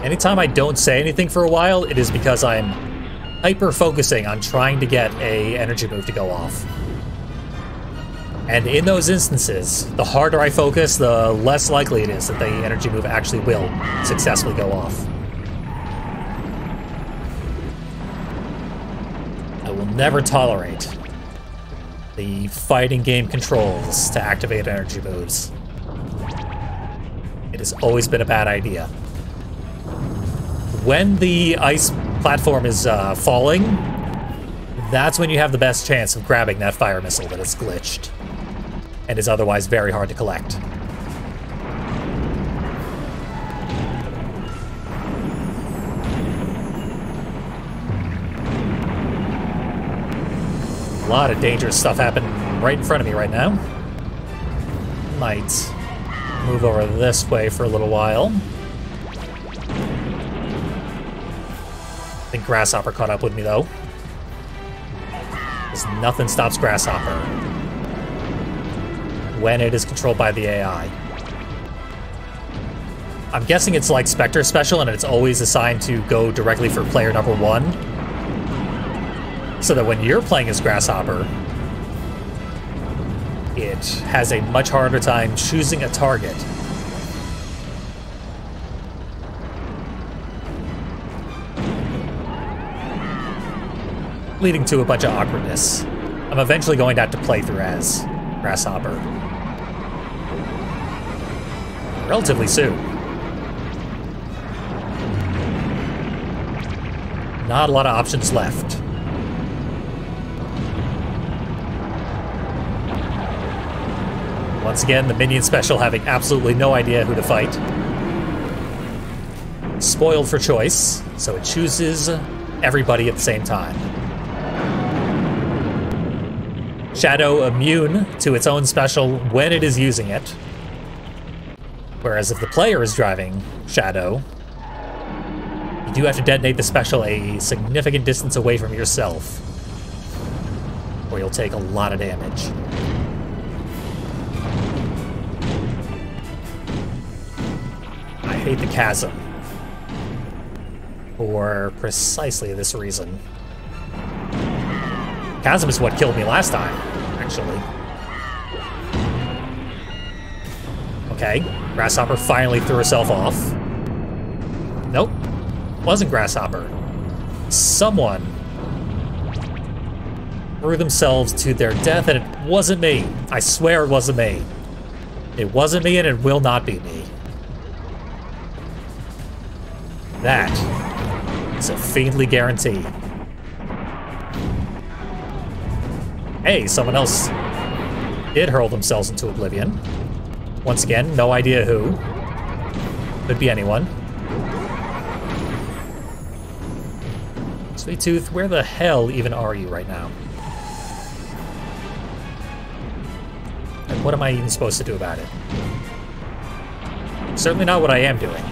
Anytime I don't say anything for a while, it is because I'm hyper-focusing on trying to get a energy move to go off. And in those instances, the harder I focus, the less likely it is that the energy move actually will successfully go off. I will never tolerate the fighting game controls to activate energy moves. It has always been a bad idea. When the ice platform is falling, that's when you have the best chance of grabbing that fire missile that is glitched and is otherwise very hard to collect. A lot of dangerous stuff happening right in front of me right now. Might move over this way for a little while. I think Grasshopper caught up with me, though. Because nothing stops Grasshopper when it is controlled by the AI. I'm guessing it's like Spectre Special, and it's always assigned to go directly for player number 1. So that when you're playing as Grasshopper, it has a much harder time choosing a target. Leading to a bunch of awkwardness. I'm eventually going to have to play through as Grasshopper. Relatively soon. Not a lot of options left. Once again, the minion special having absolutely no idea who to fight. Spoiled for choice, so it chooses everybody at the same time. Shadow immune to its own special when it is using it. Whereas if the player is driving Shadow, you do have to detonate the special a significant distance away from yourself, or you'll take a lot of damage. I hate the chasm for precisely this reason. Chasm is what killed me last time, actually. Okay, Grasshopper finally threw herself off. Nope, wasn't Grasshopper. Someone threw themselves to their death, and it wasn't me. I swear it wasn't me. It wasn't me, and it will not be me. That is a fiendly guarantee. Hey, someone else did hurl themselves into oblivion. Once again, no idea who. Could be anyone. Sweet Tooth, where the hell even are you right now? And what am I even supposed to do about it? Certainly not what I am doing.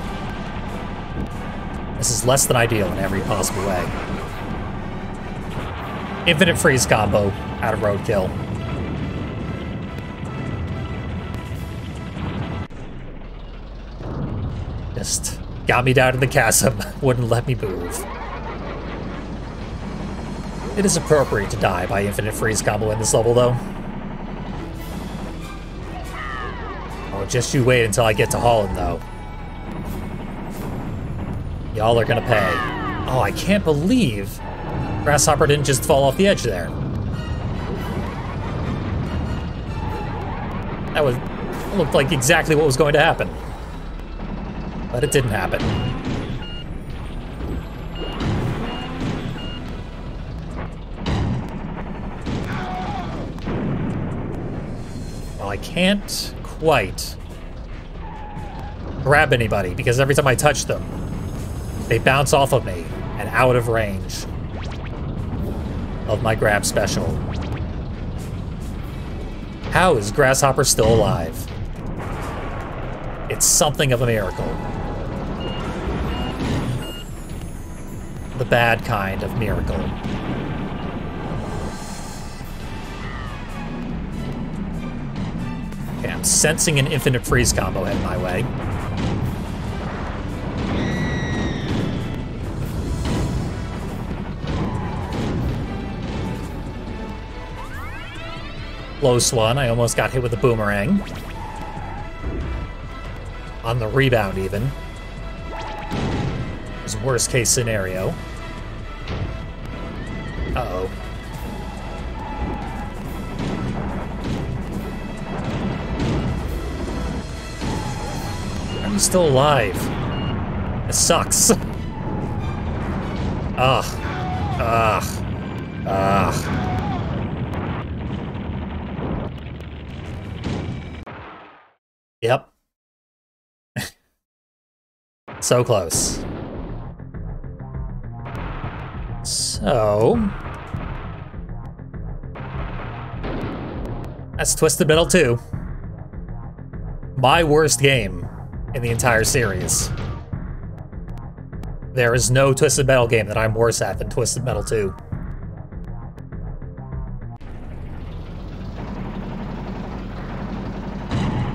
This is less than ideal in every possible way. Infinite freeze combo out of roadkill. Just got me down to the chasm, wouldn't let me move. It is appropriate to die by infinite freeze combo in this level, though. Oh, just you wait until I get to Holland, though. Y'all are gonna pay. Oh, I can't believe Grasshopper didn't just fall off the edge there. That looked like exactly what was going to happen. But it didn't happen. Well, I can't quite grab anybody because every time I touch them, they bounce off of me and out of range of my grab special. How is Grasshopper still alive? It's something of a miracle. The bad kind of miracle. Okay, I'm sensing an infinite freeze combo heading my way. Close one. I almost got hit with a boomerang. On the rebound, even. It's worst case scenario. Uh-oh. I'm still alive. It sucks. Ugh. Ugh. Ugh. Yep. So close. So... that's Twisted Metal 2. My worst game in the entire series. There is no Twisted Metal game that I'm worse at than Twisted Metal 2.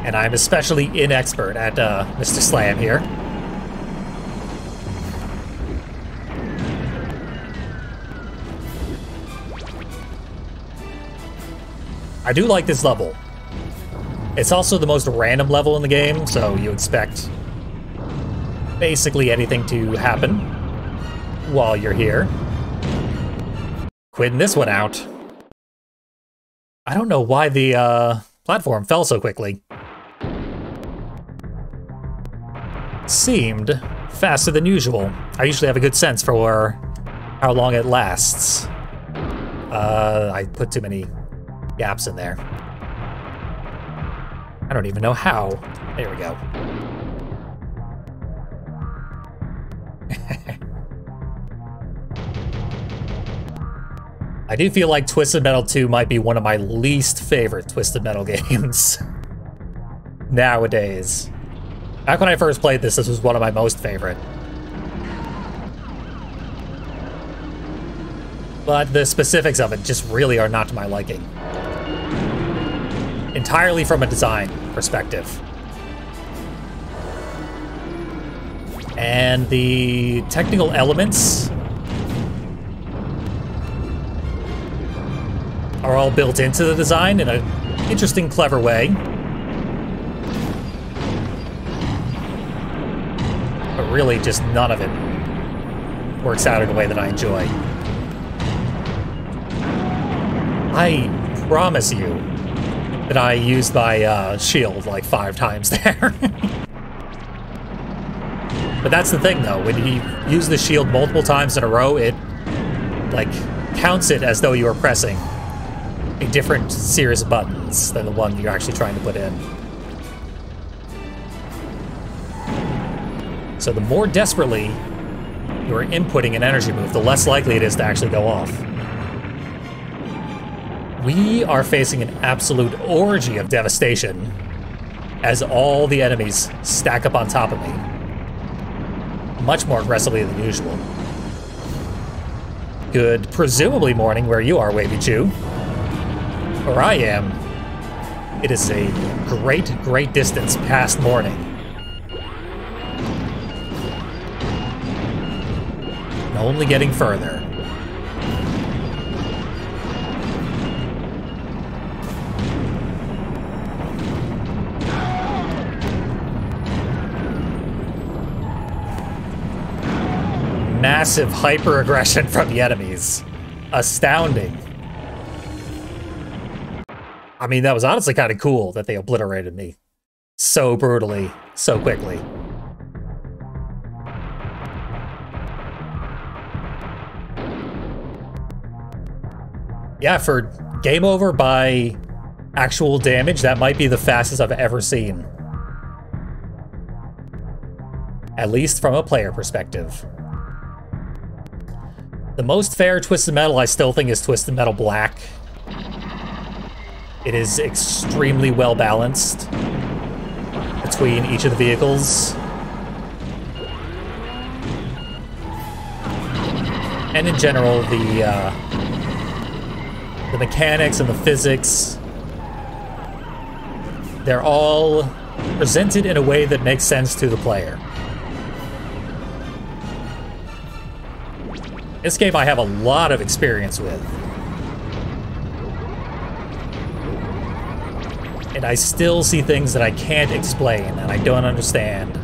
And I'm especially inexpert at Mr. Slam here. I do like this level. It's also the most random level in the game, so you expect basically anything to happen while you're here. Quitting this one out. I don't know why the platform fell so quickly. Seemed faster than usual. I usually have a good sense for how long it lasts. I put too many gaps in there. I don't even know how. There we go. I do feel like Twisted Metal 2 might be one of my least favorite Twisted Metal games nowadays. Back when I first played this was one of my most favorite. But the specifics of it just really are not to my liking. Entirely from a design perspective. And the technical elements are all built into the design in an interesting, clever way. But really, just none of it works out in a way that I enjoy. I promise you that I used my shield like 5 times there. But that's the thing, though. When you use the shield multiple times in a row, it, like, counts it as though you were pressing a different series of buttons than the one you're actually trying to put in. So the more desperately you're inputting an energy move, the less likely it is to actually go off. We are facing an absolute orgy of devastation as all the enemies stack up on top of me. Much more aggressively than usual. Good, presumably morning where you are, Wavy Chew. Where I am, it is a great, great distance past morning. And only getting further. massive hyper aggression from the enemies. Astounding. I mean, that was honestly kind of cool that they obliterated me so brutally, so quickly. Yeah, for game over by actual damage, that might be the fastest I've ever seen. At least from a player perspective. The most fair Twisted Metal I still think is Twisted Metal Black. It is extremely well balanced between each of the vehicles. And in general, the mechanics and the physics, they're all presented in a way that makes sense to the player. This game I have a lot of experience with. And I still see things that I can't explain and I don't understand.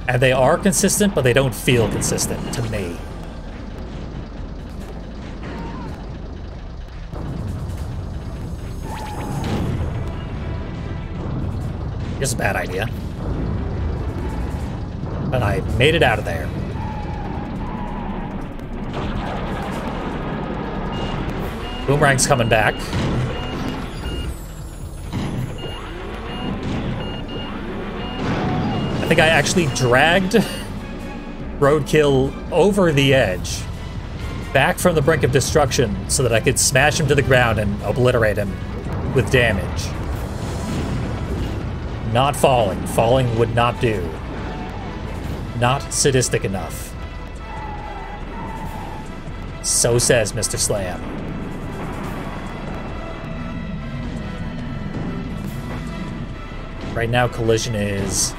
And they are consistent, but they don't feel consistent to me. Here's a bad idea. But I made it out of there. Boomerang's coming back. I think I actually dragged Roadkill over the edge, back from the brink of destruction, so that I could smash him to the ground and obliterate him with damage. Not falling. Falling would not do. Not sadistic enough. So says Mr. Slam. Right now, collision is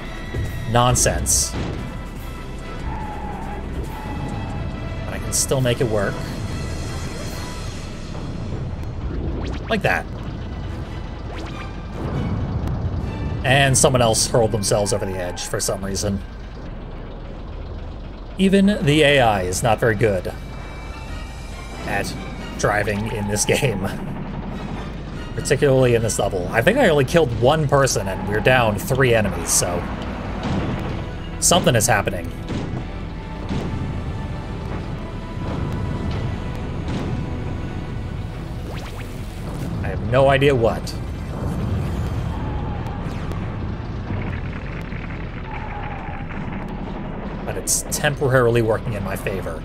nonsense. But I can still make it work. Like that. And someone else hurled themselves over the edge for some reason. Even the AI is not very good at driving in this game. Particularly in this level. I think I only killed one person and we're down 3 enemies, so something is happening. I have no idea what. But it's temporarily working in my favor.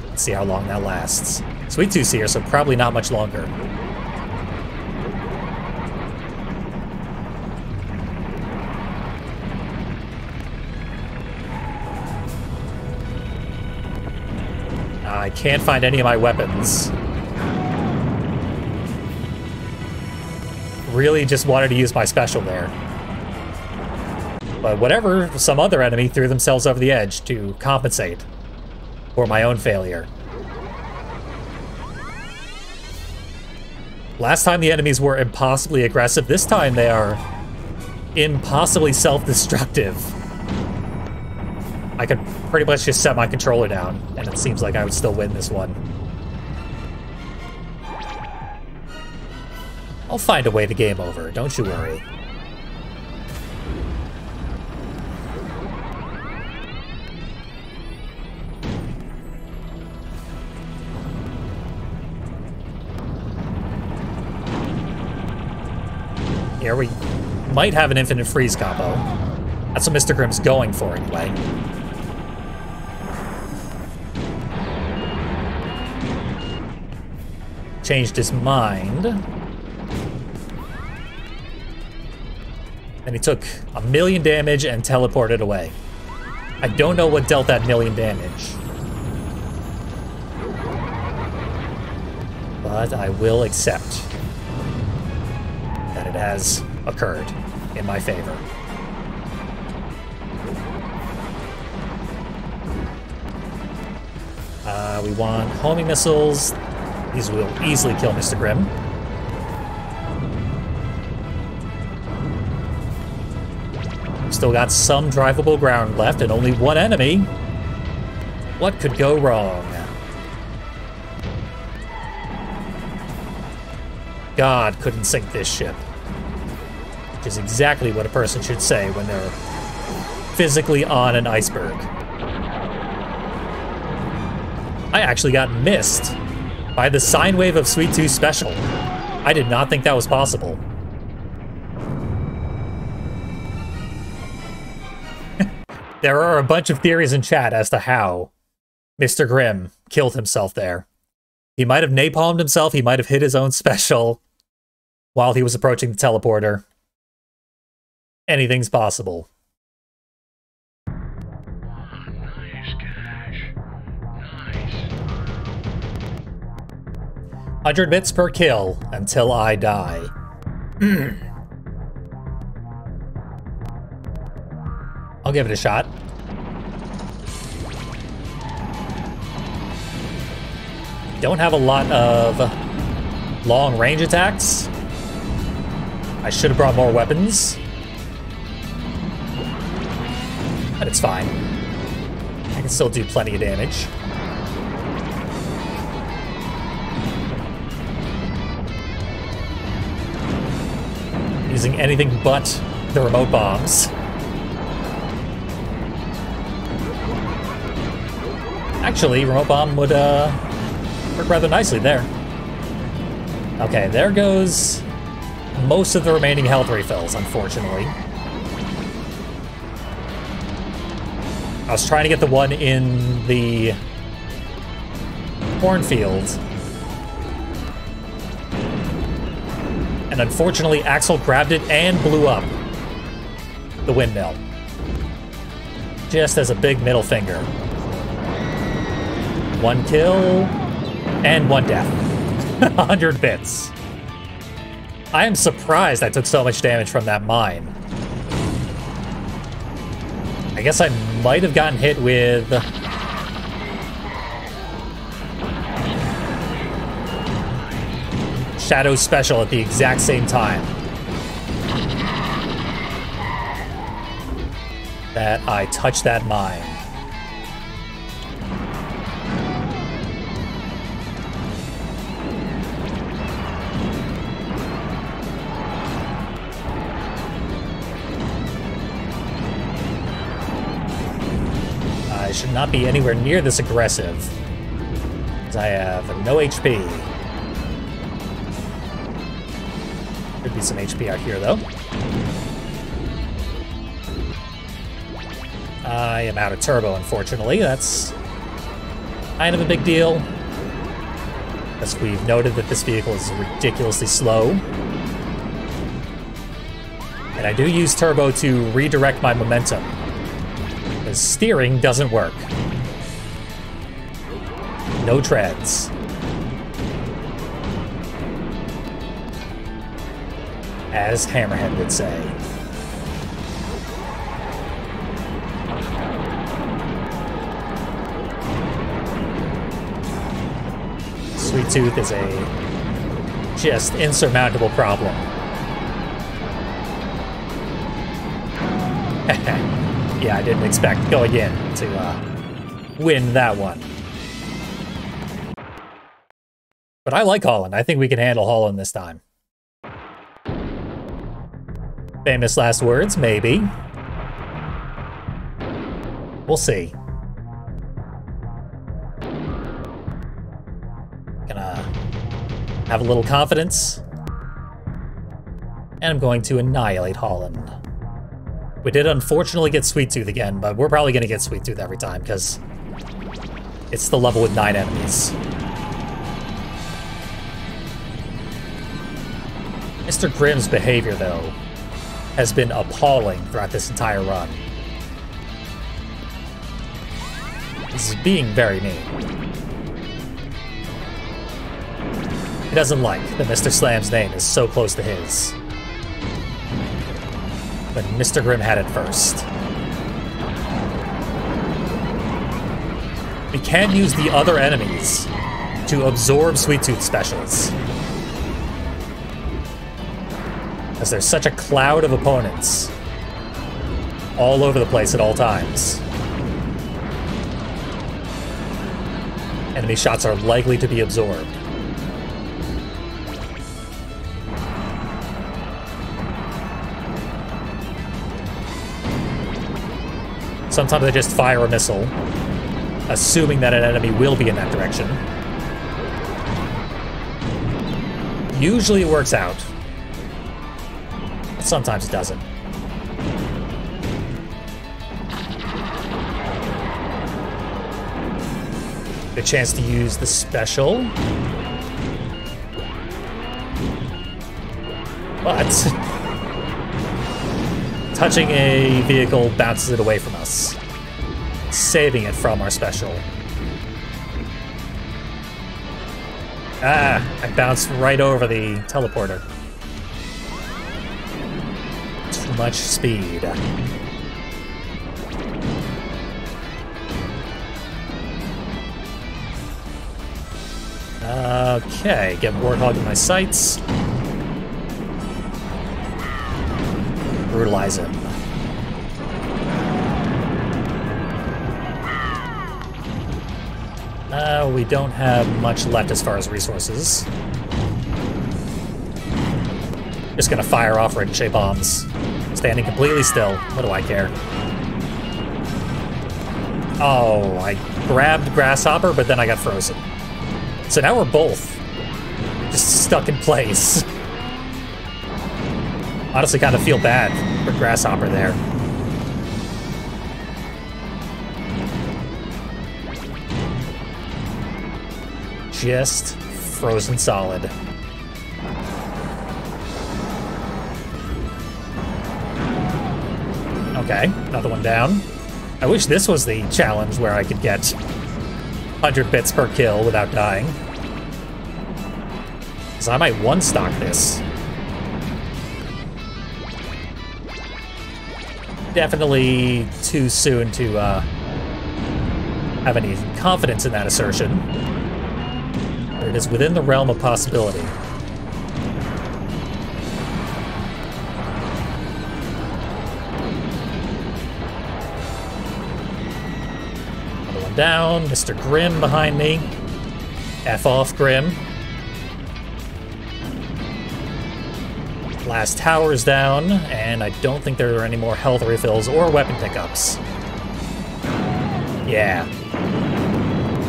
Let's see how long that lasts. Sweet Tooth's here, so probably not much longer. I can't find any of my weapons. Really just wanted to use my special there. But whatever, some other enemy threw themselves over the edge to compensate for my own failure. Last time the enemies were impossibly aggressive. This time they are impossibly self-destructive. I could pretty much just set my controller down, and it seems like I would still win this one. I'll find a way to game over, don't you worry. Here we might have an infinite freeze combo. That's what Mr. Grimm's going for anyway. Changed his mind. And he took 1,000,000 damage and teleported away. I don't know what dealt that 1,000,000 damage. But I will accept that it has occurred in my favor. We want homing missiles. These will easily kill Mr. Grimm. Still got some drivable ground left and only one enemy. What could go wrong? God couldn't sink this ship. Which is exactly what a person should say when they're physically on an iceberg. I actually got missed by the sine wave of Sweet Tooth Special. I did not think that was possible. There are a bunch of theories in chat as to how Mr. Grimm killed himself there. He might have napalmed himself, he might have hit his own special while he was approaching the teleporter. Anything's possible. Nice, Cash. Nice. 100 bits per kill until I die. I'll give it a shot. Don't have a lot of long range attacks. I should have brought more weapons. But it's fine. I can still do plenty of damage. Using anything but the remote bombs. Actually, remote bomb would work rather nicely there. Okay, there goes most of the remaining health refills, unfortunately. I was trying to get the one in the cornfield. And unfortunately, Axel grabbed it and blew up the windmill. Just as a big middle finger. 1 kill and 1 death. 100 bits. I am surprised I took so much damage from that mine. I guess I might have gotten hit with Shadow Special at the exact same time that I touched that mine. I should not be anywhere near this aggressive, because I have no HP. Could be some HP out here, though. I am out of turbo, unfortunately. That's kind of a big deal, as we've noted that this vehicle is ridiculously slow. And I do use turbo to redirect my momentum, because steering doesn't work. No treads. As Hammerhead would say. Sweet Tooth is a just insurmountable problem. Yeah, I didn't expect going in to win that one. But I like Holland. I think we can handle Holland this time. Famous last words, maybe. We'll see. Gonna have a little confidence. And I'm going to annihilate Holland. We did unfortunately get Sweet Tooth again, but we're probably gonna get Sweet Tooth every time, because it's the level with 9 enemies. Mr. Grimm's behavior, though, has been appalling throughout this entire run. He's being very mean. He doesn't like that Mr. Slam's name is so close to his. But Mr. Grimm had it first. We can use the other enemies to absorb Sweet Tooth specials, as there's such a cloud of opponents all over the place at all times. Enemy shots are likely to be absorbed. Sometimes I just fire a missile, assuming that an enemy will be in that direction. Usually it works out. But sometimes it doesn't. Good chance to use the special. But touching a vehicle bounces it away from us, saving it from our special. Ah, I bounced right over the teleporter. Too much speed. Okay, get Warthog in my sights. Brutalize him. We don't have much left as far as resources. Just gonna fire off ricochet bombs. Standing completely still. What do I care? Oh, I grabbed Grasshopper, but then I got frozen. So now we're both just stuck in place. Honestly, kind of feel bad for Grasshopper there. Just frozen solid. Okay, another one down. I wish this was the challenge where I could get 100 bits per kill without dying. So I might one-stock this. Definitely too soon to have any confidence in that assertion. But it is within the realm of possibility. Another one down. Mr. Grimm behind me. F off, Grimm. Last tower's down, and I don't think there are any more health refills or weapon pickups. Yeah.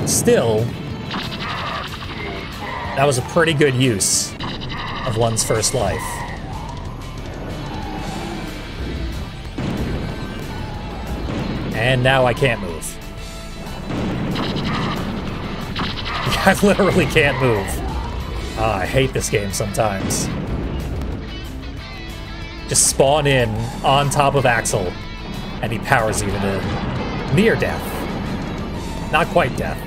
Still, that was a pretty good use of one's first life. And now I can't move. I literally can't move. I hate this game sometimes. Just spawn in on top of Axel, and he powers you to near death. Not quite death,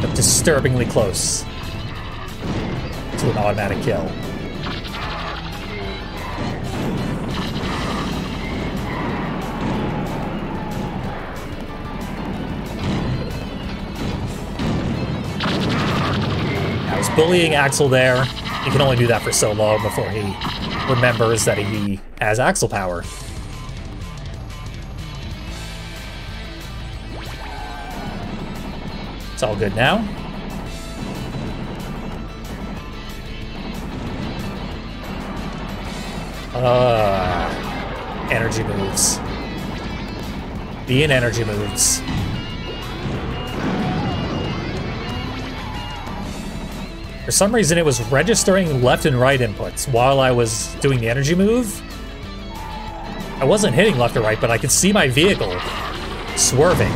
but disturbingly close to an automatic kill. I was bullying Axel there. You can only do that for so long before he remembers that he has Axel power. It's all good now. Energy moves. Being energy moves. For some reason, it was registering left and right inputs while I was doing the energy move. I wasn't hitting left or right, but I could see my vehicle swerving.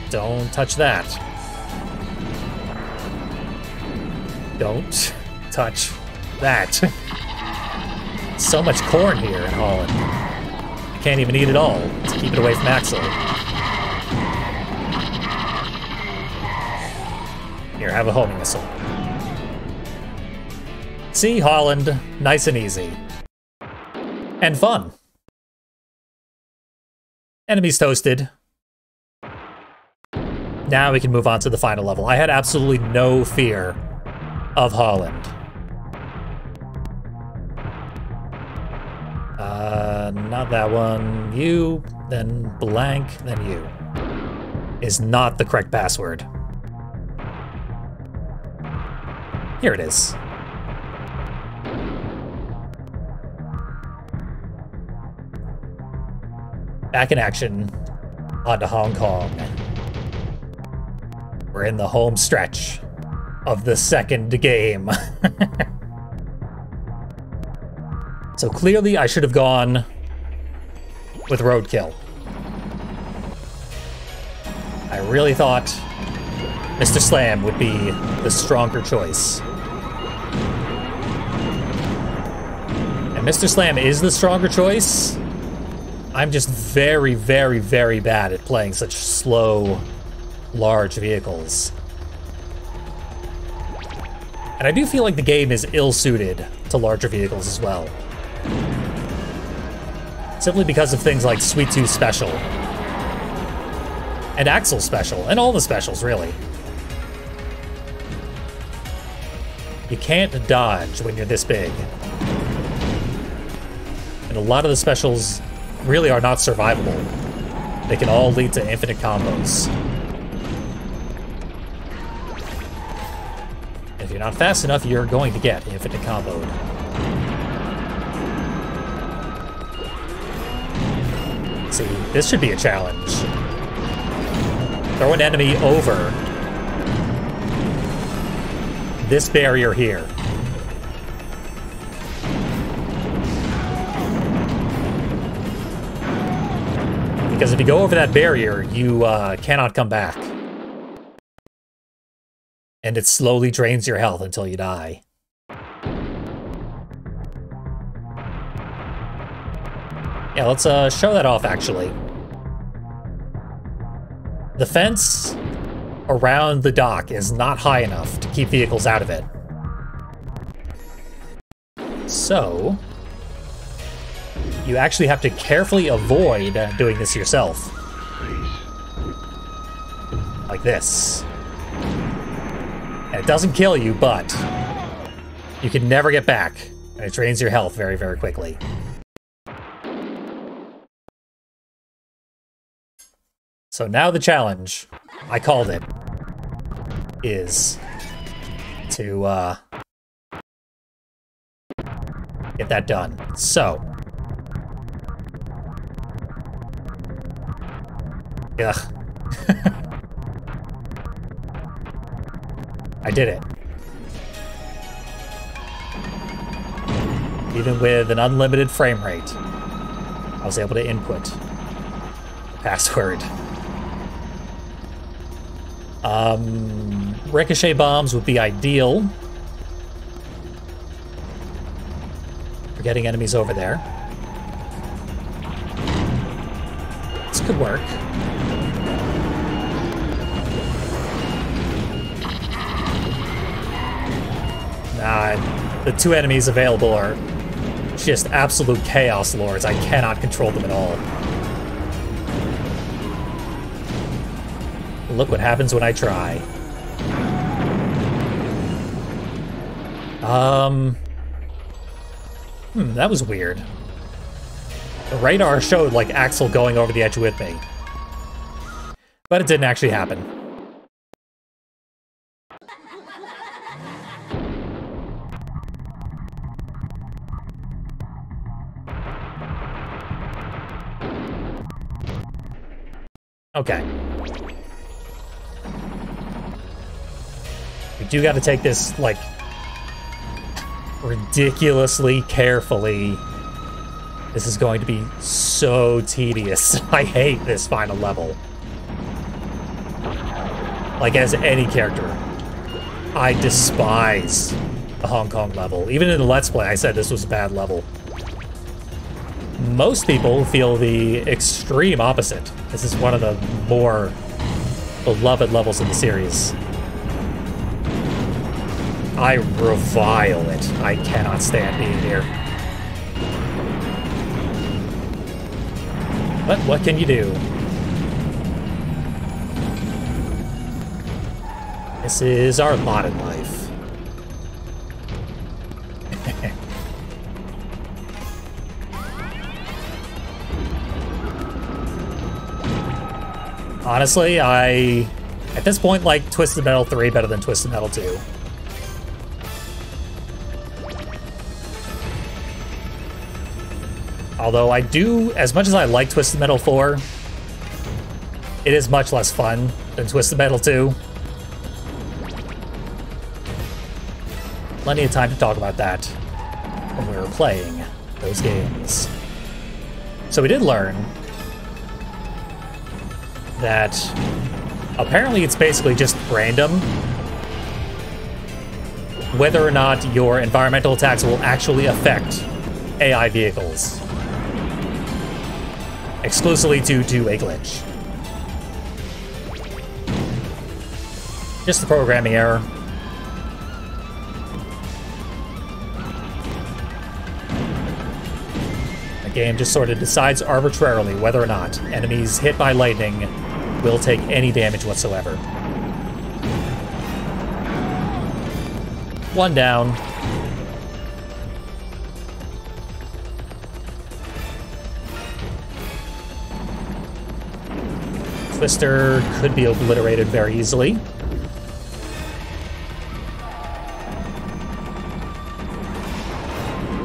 Don't touch that. Don't touch that. So much corn here in Holland. I can't even eat it all to keep it away from Axel. Here, have a homing missile. See, Holland, nice and easy. And fun. Enemies toasted. Now we can move on to the final level. I had absolutely no fear of Holland. Not that one. You, then blank, then you. Is not the correct password. Here it is. Back in action. On to Hong Kong. We're in the home stretch of the second game. So clearly I should have gone with Roadkill. I really thought Mr. Slam would be the stronger choice. And Mr. Slam is the stronger choice. I'm just very, very, very bad at playing such slow, large vehicles. And I do feel like the game is ill-suited to larger vehicles as well. Simply because of things like Sweet Tooth Special. And Axel Special, and all the specials, really. You can't dodge when you're this big. And a lot of the specials really are not survivable. They can all lead to infinite combos. If you're not fast enough, you're going to get infinite comboed. See, this should be a challenge. Throw an enemy over this barrier here. Because if you go over that barrier, you cannot come back. And it slowly drains your health until you die. Yeah, let's show that off, actually. The fence around the dock is not high enough to keep vehicles out of it. So, you actually have to carefully avoid doing this yourself. Like this. And it doesn't kill you, but you can never get back. And it drains your health very, very quickly. So now the challenge, I called it, is to get that done. So, ugh. I did it. Even with an unlimited frame rate, I was able to input the password. Ricochet bombs would be ideal for getting enemies over there. This could work. Nah, the two enemies available are just absolute chaos lords. I cannot control them at all. Look what happens when I try. That was weird. The radar showed, like, Axel going over the edge with me. But it didn't actually happen. Okay. We do got to take this, like, ridiculously carefully. This is going to be so tedious. I hate this final level. Like, as any character, I despise the Hong Kong level. Even in the Let's Play, I said this was a bad level. Most people feel the extreme opposite. This is one of the more beloved levels in the series. I revile it. I cannot stand being here. But what can you do? This is our lot in life. Honestly, I, at this point, like Twisted Metal 3 better than Twisted Metal 2. Although I do, as much as I like Twisted Metal 4, it is much less fun than Twisted Metal 2. Plenty of time to talk about that when we were playing those games. So we did learn that apparently it's basically just random whether or not your environmental attacks will actually affect AI vehicles. Exclusively due to a glitch. Just a programming error. The game just sort of decides arbitrarily whether or not enemies hit by lightning will take any damage whatsoever. One down. Twister could be obliterated very easily.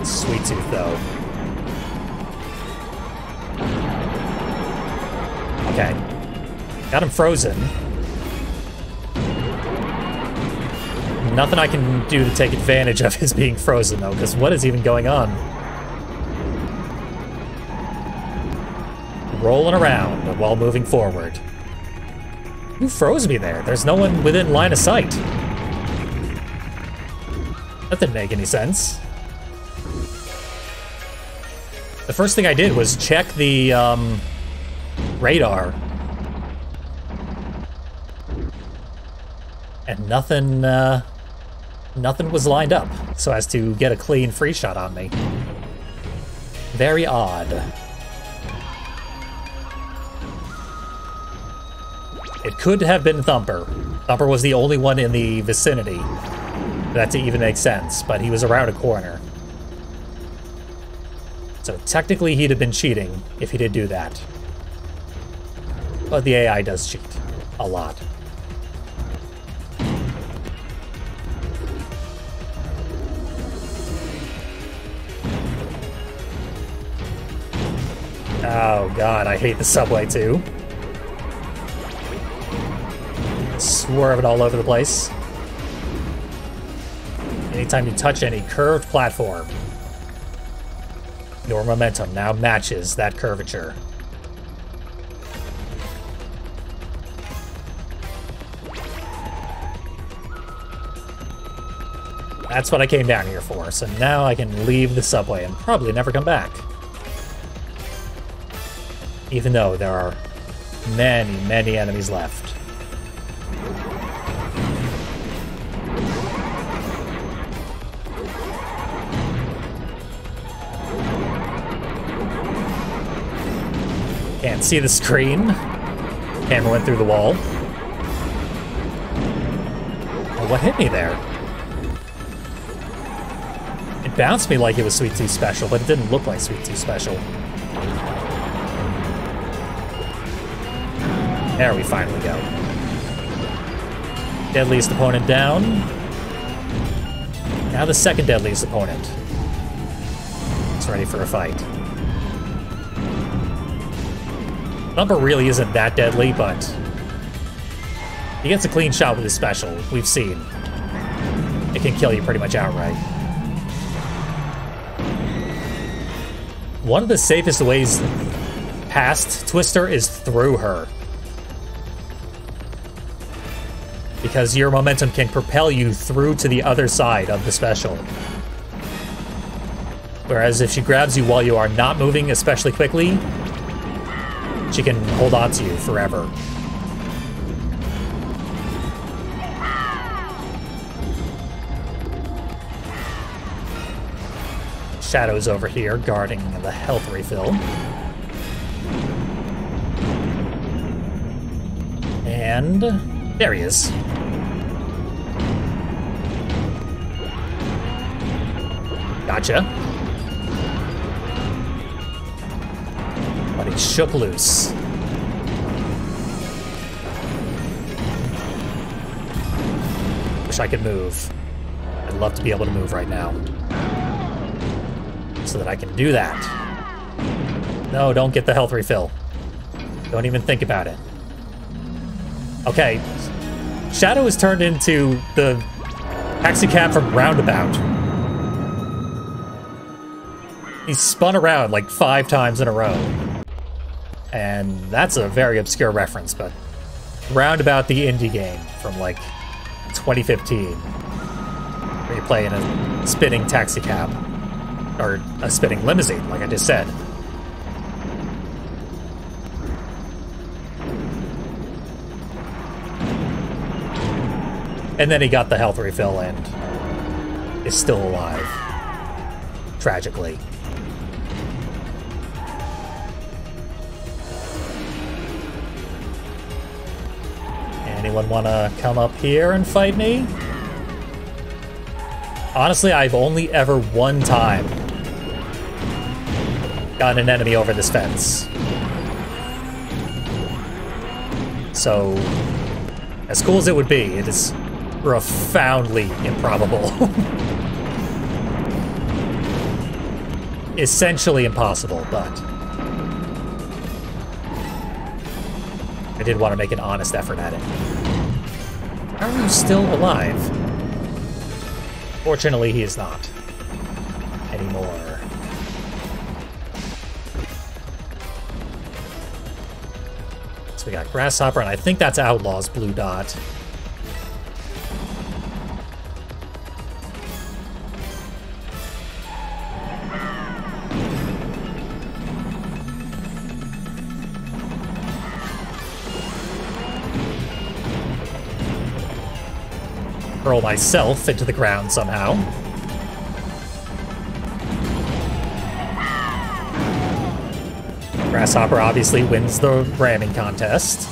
Sweet Tooth, though. Okay. Got him frozen. Nothing I can do to take advantage of his being frozen, though, because what is even going on? Rolling around while moving forward. Who froze me there? There's no one within line of sight. That didn't make any sense. The first thing I did was check the radar. And nothing was lined up so as to get a clean free shot on me. Very odd. It could have been Thumper. Thumper was the only one in the vicinity for that to even make sense, but he was around a corner. So technically he'd have been cheating if he did do that. But the AI does cheat. A lot. Oh god, I hate the subway too. Swerving all over the place. Anytime you touch any curved platform, your momentum now matches that curvature. That's what I came down here for, so now I can leave the subway and probably never come back. Even though there are many, many enemies left. Can't see the screen. Camera went through the wall. Oh, what hit me there? It bounced me like it was Sweet Tooth Special, but it didn't look like Sweet Tooth Special. There we finally go. Deadliest opponent down. Now the second deadliest opponent. It's ready for a fight. Thumper really isn't that deadly, but he gets a clean shot with his special. We've seen. It can kill you pretty much outright. One of the safest ways past Twister is through her. Because your momentum can propel you through to the other side of the special. Whereas if she grabs you while you are not moving especially quickly, she can hold on to you forever. Shadow's over here guarding the health refill. And there he is. Gotcha. But he shook loose. Wish I could move. I'd love to be able to move right now. So that I can do that. No, don't get the health refill. Don't even think about it. Okay. Shadow has turned into the taxi cab from Roundabout. He's spun around like 5 times in a row. And that's a very obscure reference, but Roundabout, the indie game from like 2015, where you play in a spinning taxi cab. Or a spinning limousine, like I just said. And then he got the health refill and is still alive. Tragically. Anyone want to come up here and fight me? Honestly, I've only ever one time gotten an enemy over this fence. So, as cool as it would be, it is profoundly improbable. Essentially impossible, but I did want to make an honest effort at it. How are you still alive? Fortunately, he is not anymore. So we got Grasshopper, and I think that's Outlaw's blue dot. Hurl myself into the ground somehow. Grasshopper obviously wins the ramming contest.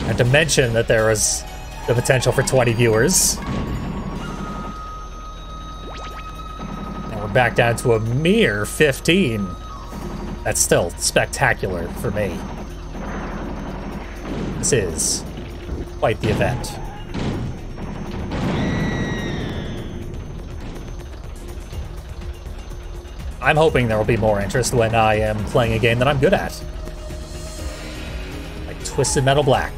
And to mention that there was the potential for 20 viewers. And we're back down to a mere 15. That's still spectacular for me. This is quite the event. I'm hoping there will be more interest when I am playing a game that I'm good at. Like Twisted Metal Black.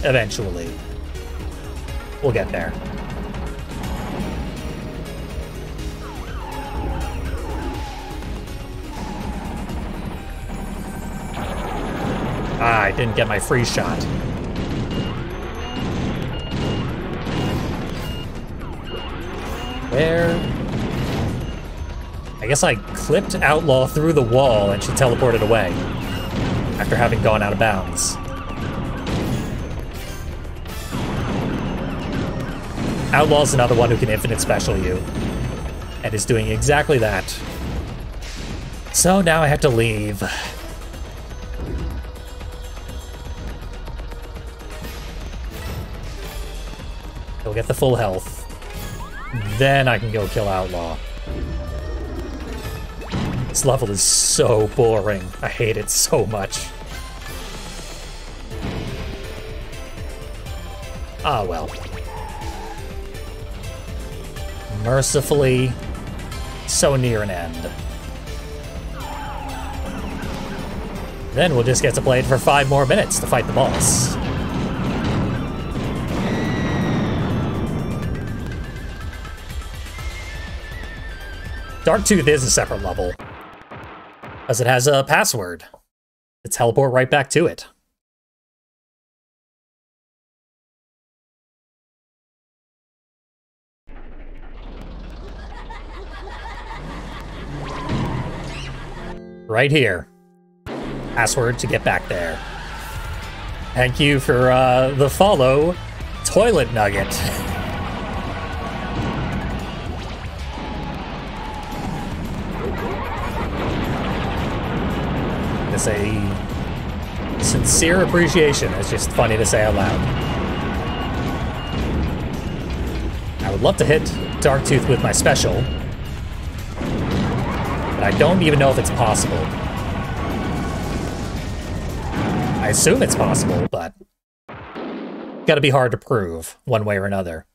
Eventually. We'll get there. Ah, I didn't get my free shot. Where? I guess I clipped Outlaw through the wall and she teleported away after having gone out of bounds. Outlaw's another one who can infinite special you and is doing exactly that. So now I have to leave. Go get the full health. Then I can go kill Outlaw. This level is so boring. I hate it so much. Ah, well. Mercifully, so near an end. Then we'll just get to play it for 5 more minutes to fight the boss. Darktooth is a separate level, as it has a password to teleport right back to it. Right here. Password to get back there. Thank you for the follow, Toilet Nugget. It's a Sincere appreciation. It's just funny to say out loud. I would love to hit Darktooth with my special, but I don't even know if it's possible. I assume it's possible, but it's gotta be hard to prove one way or another.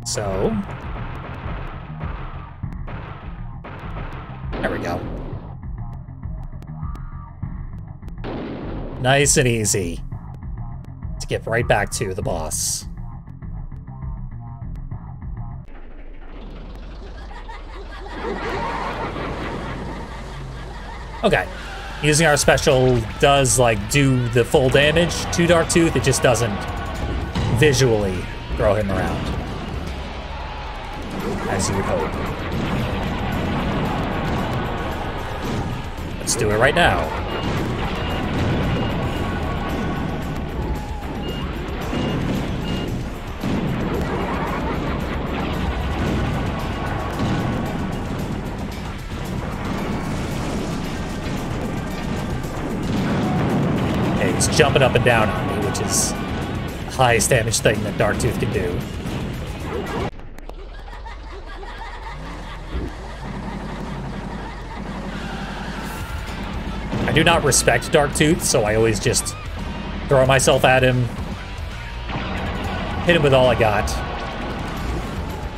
So, there we go. Nice and easy to get right back to the boss. Okay. Using our special does, like, do the full damage to Darktooth. It just doesn't visually throw him around, as you would hope. Let's do it right now. Okay, he's jumping up and down on me, which is the highest damage thing that Darktooth can do. I do not respect Darktooth, so I always just throw myself at him, hit him with all I got,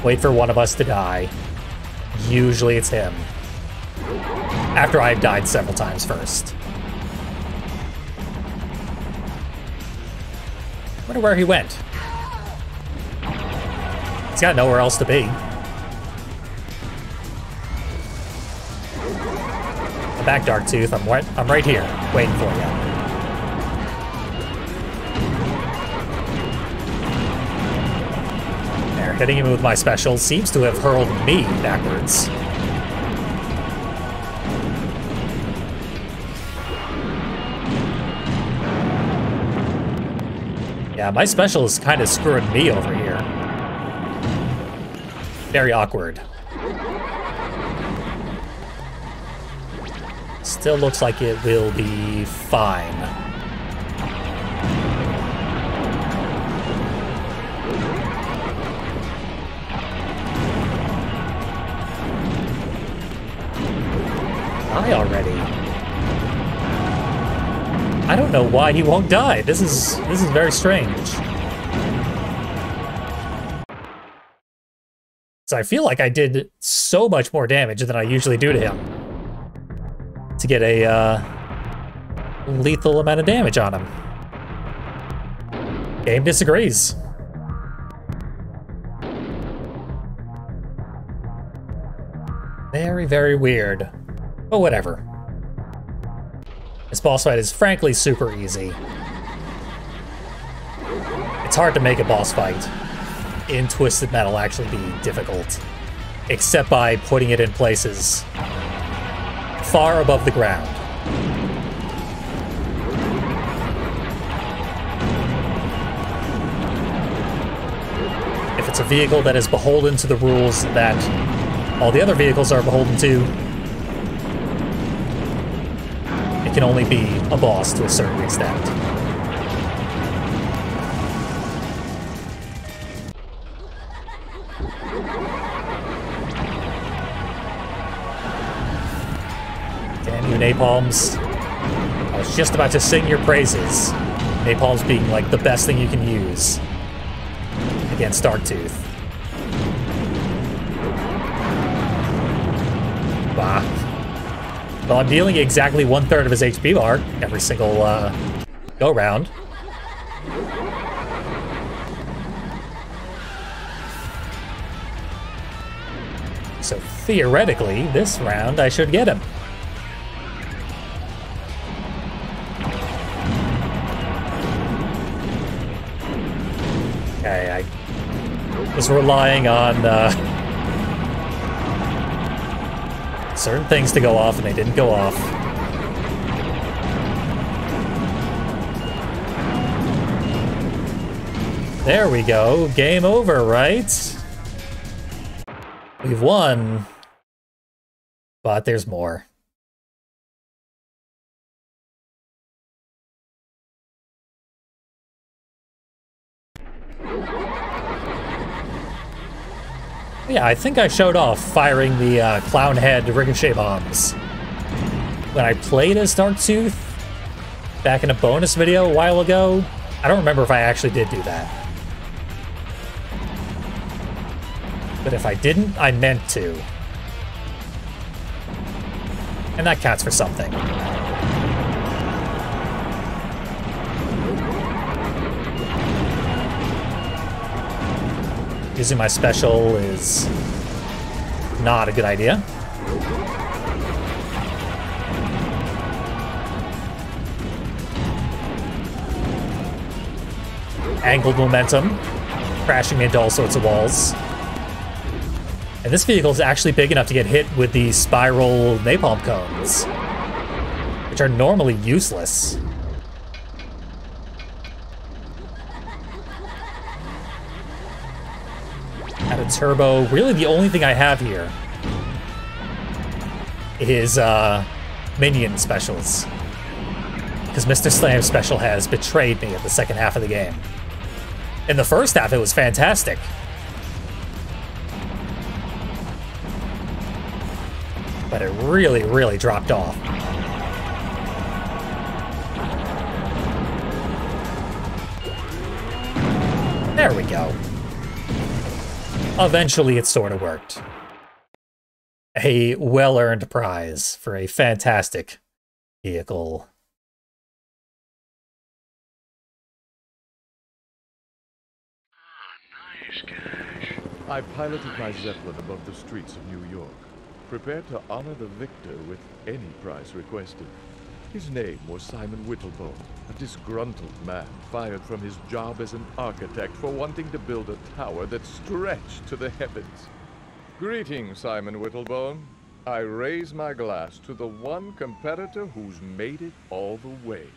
wait for one of us to die. Usually it's him, after I've died several times first. I wonder where he went. He's got nowhere else to be. Back, Darktooth. I'm right here, waiting for you. There, hitting him with my special seems to have hurled me backwards. Yeah, my special is kind of screwing me over here. Very awkward. Still looks like it will be fine. Die already. I don't know why he won't die. This is very strange. So I feel like I did so much more damage than I usually do to him to get a lethal amount of damage on him. Game disagrees. Very, very weird. But whatever. This boss fight is frankly super easy. It's hard to make a boss fight in Twisted Metal actually be difficult, except by putting it in places far above the ground. If it's a vehicle that is beholden to the rules that all the other vehicles are beholden to, it can only be a boss to a certain extent. Damn you, Napalms. I was just about to sing your praises. Napalms being like the best thing you can use against Darktooth. Bah. Well, I'm dealing exactly 1/3 of his HP bar every single go-round. So theoretically, this round I should get him. Okay, I was relying on certain things to go off, and they didn't go off. There we go. Game over, right? We've won. But there's more. Yeah, I think I showed off firing the clown head ricochet bombs when I played as Darktooth back in a bonus video a while ago. I don't remember if I actually did do that. But if I didn't, I meant to. And that counts for something. Using my special is not a good idea. Angled momentum, crashing into all sorts of walls. And this vehicle is actually big enough to get hit with the spiral napalm cones, which are normally useless. Add a turbo. Really, the only thing I have here is minion specials, because Mr. Slam's special has betrayed me at the second half of the game. In the first half, it was fantastic. But it really, really dropped off. There we go. Eventually, it sort of worked. A well-earned prize for a fantastic vehicle. Nice cash. I piloted my Zeppelin above the streets of New York, prepared to honor the victor with any prize requested. His name was Simon Whittlebone, a disgruntled man fired from his job as an architect for wanting to build a tower that stretched to the heavens. Greetings, Simon Whittlebone. I raise my glass to the one competitor who's made it all the way.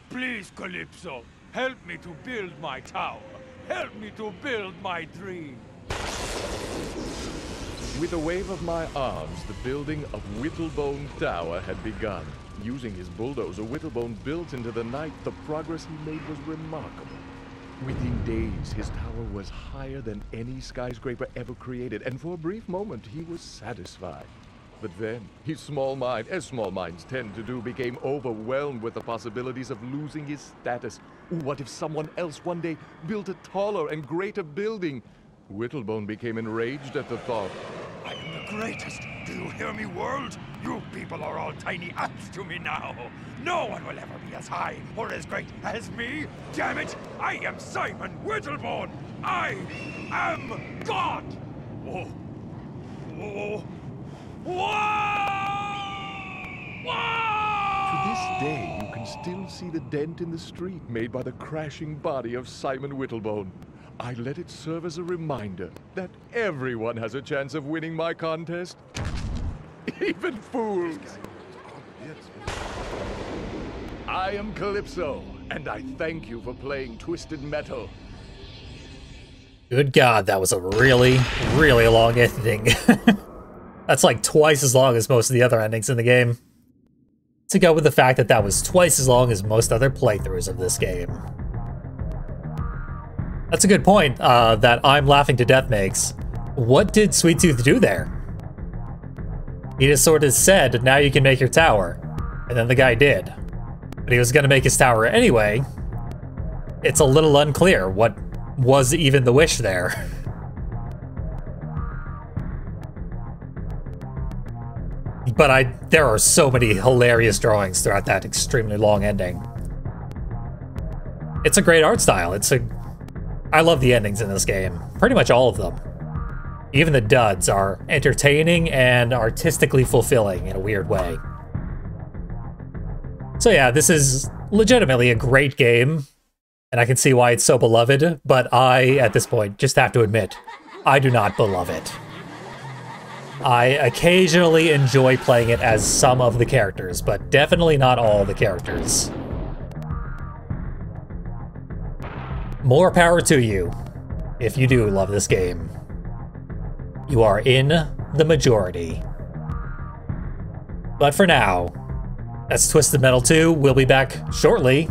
Please, Calypso, help me to build my tower. Help me to build my dream. With a wave of my arms, the building of Whittlebone Tower had begun. Using his bulldozer, Whittlebone built into the night. The progress he made was remarkable. Within days, his tower was higher than any skyscraper ever created, and for a brief moment, he was satisfied. But then, his small mind, as small minds tend to do, became overwhelmed with the possibilities of losing his status. What if someone else one day built a taller and greater building? Whittlebone became enraged at the thought. I am the greatest. Do you hear me, world? You people are all tiny ants to me now. No one will ever be as high or as great as me. Damn it! I am Simon Whittlebone. I am God. Whoa. Whoa. Whoa! Whoa! To this day, you can still see the dent in the street made by the crashing body of Simon Whittlebone. I let it serve as a reminder that everyone has a chance of winning my contest. Even fools. I am Calypso, and I thank you for playing Twisted Metal. Good God, that was a really, really long ending. That's like twice as long as most of the other endings in the game. To go with the fact that that was twice as long as most other playthroughs of this game. That's a good point that I'm Laughing to Death makes. What did Sweet Tooth do there? He just sort of said, now you can make your tower. And then the guy did. But he was going to make his tower anyway. It's a little unclear what was even the wish there. But there are so many hilarious drawings throughout that extremely long ending. It's a great art style. I love the endings in this game. Pretty much all of them. Even the duds are entertaining and artistically fulfilling in a weird way. So yeah, this is legitimately a great game, and I can see why it's so beloved, but I, at this point, just have to admit, I do not beloved it. I occasionally enjoy playing it as some of the characters, but definitely not all the characters. More power to you, if you do love this game. You are in the majority. But for now, that's Twisted Metal 2. We'll be back shortly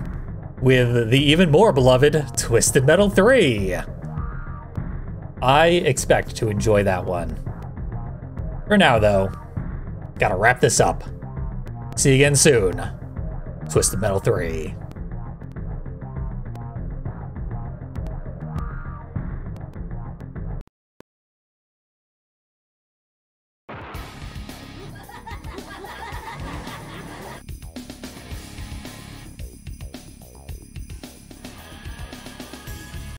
with the even more beloved Twisted Metal 3. I expect to enjoy that one. For now, though, gotta wrap this up. See you again soon. Twisted Metal 3.